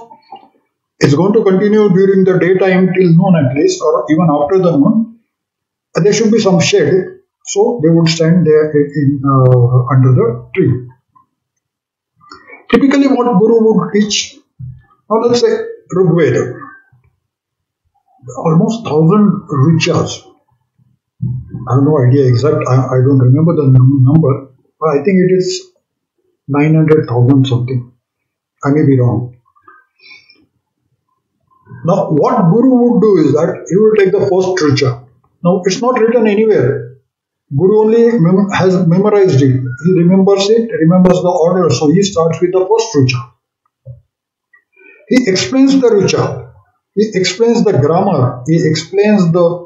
it's going to continue during the daytime till noon at least, or even after the noon. There should be some shade, so they would stand there under the tree. Typically what Guru would teach, now let's say Rigveda, almost 1,000 riches. I have no idea exact, I don't remember the number, but I think it is 900,000 something. I may be wrong. Now, what Guru would do is that he will take the first richa. Now, it's not written anywhere. Guru only has memorized it. He remembers it, remembers the order. So, he starts with the first richa. He explains the richa. He explains the grammar. He explains the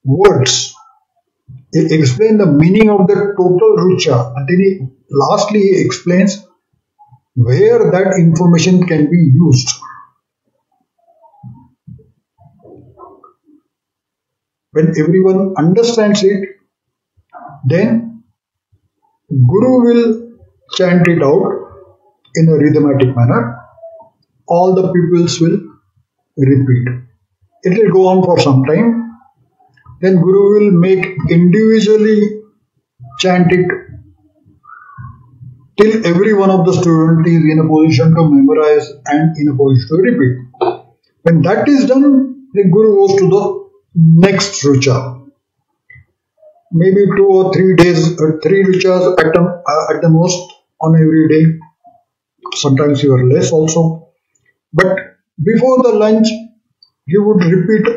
words. He explains the meaning of the total richa. And then lastly, he explains where that information can be used. When everyone understands it, then Guru will chant it out in a rhythmatic manner. All the pupils will repeat. It will go on for some time. Then Guru will make individually chant it till every one of the students is in a position to memorize and in a position to repeat. When that is done, the Guru goes to the next richa. maybe 2 or 3 days, 3 recharge at the most on every day. Sometimes you are less also. But before the lunch, he would repeat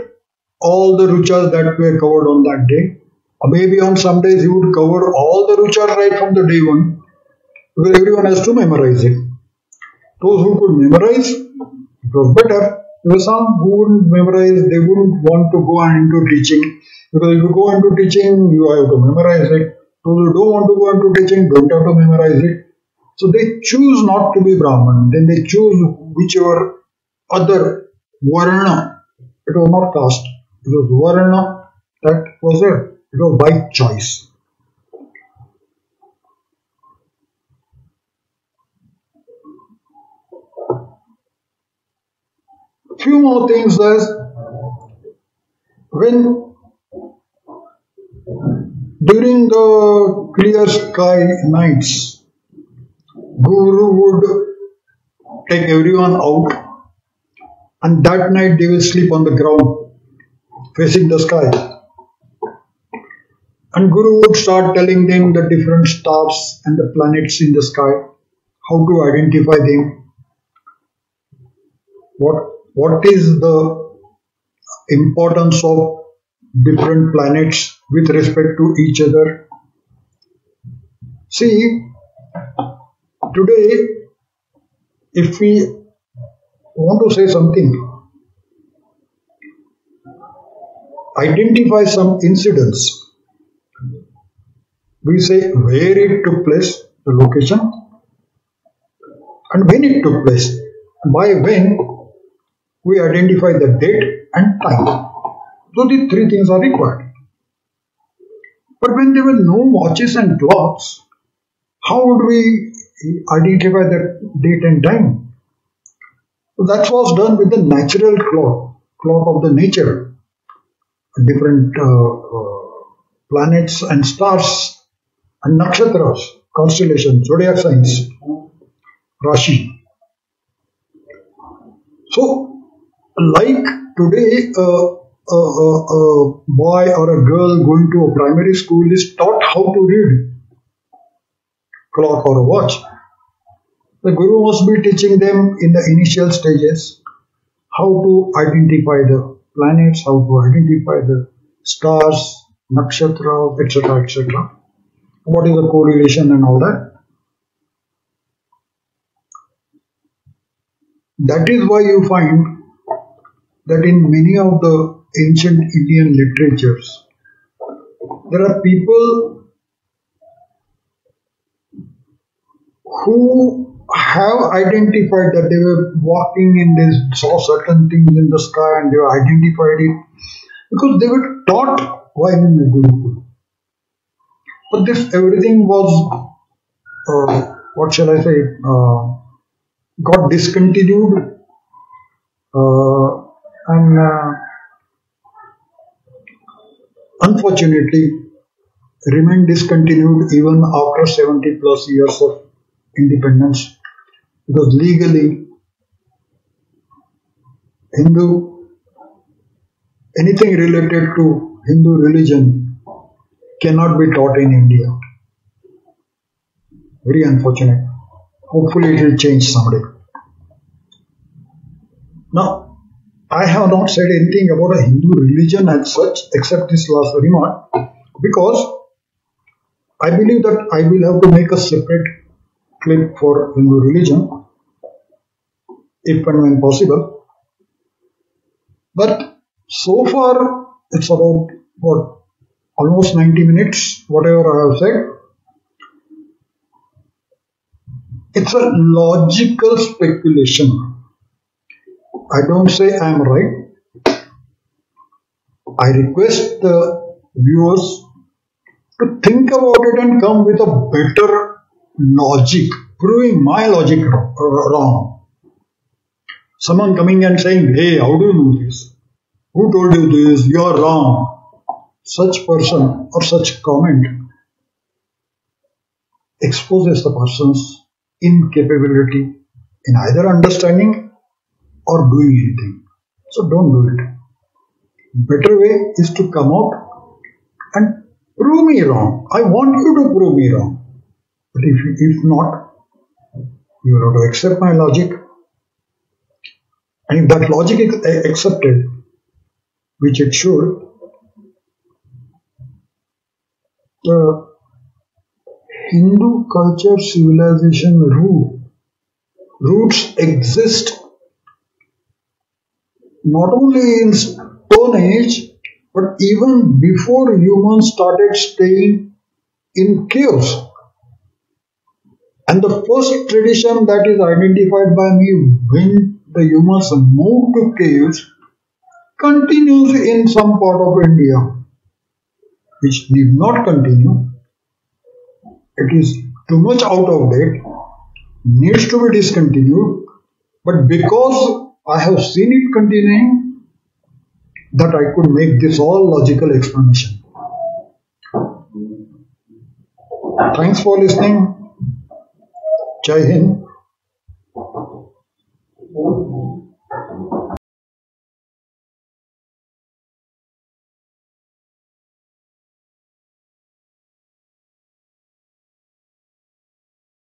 all the ruchas that were covered on that day. Or maybe on some days he would cover all the ruchas right from the day one, because everyone has to memorize it. Those who could memorize, it was better. There were some who wouldn't memorize, they wouldn't want to go into teaching, because if you go into teaching, you have to memorize it. Those who don't want to go into teaching don't have to memorize it. So they choose not to be Brahman. Then they choose whichever other Varna. It was not caste. It was Varna that was there. It was by choice. Few more things is when during the clear sky nights, Guru would take everyone out, and that night they will sleep on the ground facing the sky. And Guru would start telling them the different stars and the planets in the sky, how to identify them, what is the importance of different planets with respect to each other. See, today, if we want to say something, identify some incidents, we say where it took place, the location, and when it took place. By when, we identify the date and time. So these three things are required. But when there were no watches and clocks, how would we identify the date and time? So that was done with the natural clock of the nature, different planets and stars and nakshatras, constellations, zodiac signs, Rashi. So, like today, a boy or a girl going to a primary school is taught how to read clock or a watch. The Guru must be teaching them in the initial stages how to identify the planets, how to identify the stars, nakshatras, etc., etc. What is the correlation and all that. That is why you find that in many of the ancient Indian literatures, there are people who have identified that they were walking in this, saw certain things in the sky and they were identified it because they were taught while in the Gurukul. But this everything was, what shall I say, got discontinued and unfortunately remained discontinued even after 70 plus years of independence, because legally anything related to Hindu religion cannot be taught in India. Very unfortunate. Hopefully it will change someday. Now, I have not said anything about a Hindu religion as such except this last remark, because I believe that I will have to make a separate clip for Hindu religion if and when possible. But so far it's about almost 90 minutes, whatever I have said. It's a logical speculation. I don't say I am right. I request the viewers to think about it and come with a better logic, proving my logic wrong. Someone coming and saying, hey, how do you know this? Who told you this? You are wrong. Such person or such comment exposes the person's incapability in either understanding or doing anything. So don't do it. Better way is to come out and Prove me wrong. I want you to prove me wrong. But if not, you have to accept my logic. And if that logic is accepted, which it should, the Hindu culture civilization roots exist not only in Stone Age, but even before humans started staying in caves. And the first tradition that is identified by me when the humans moved to caves continues in some part of India, which did not continue. It is too much out of date, needs to be discontinued, but because I have seen it continuing, that I could make this all logical explanation. Thanks for listening. Jai Hind.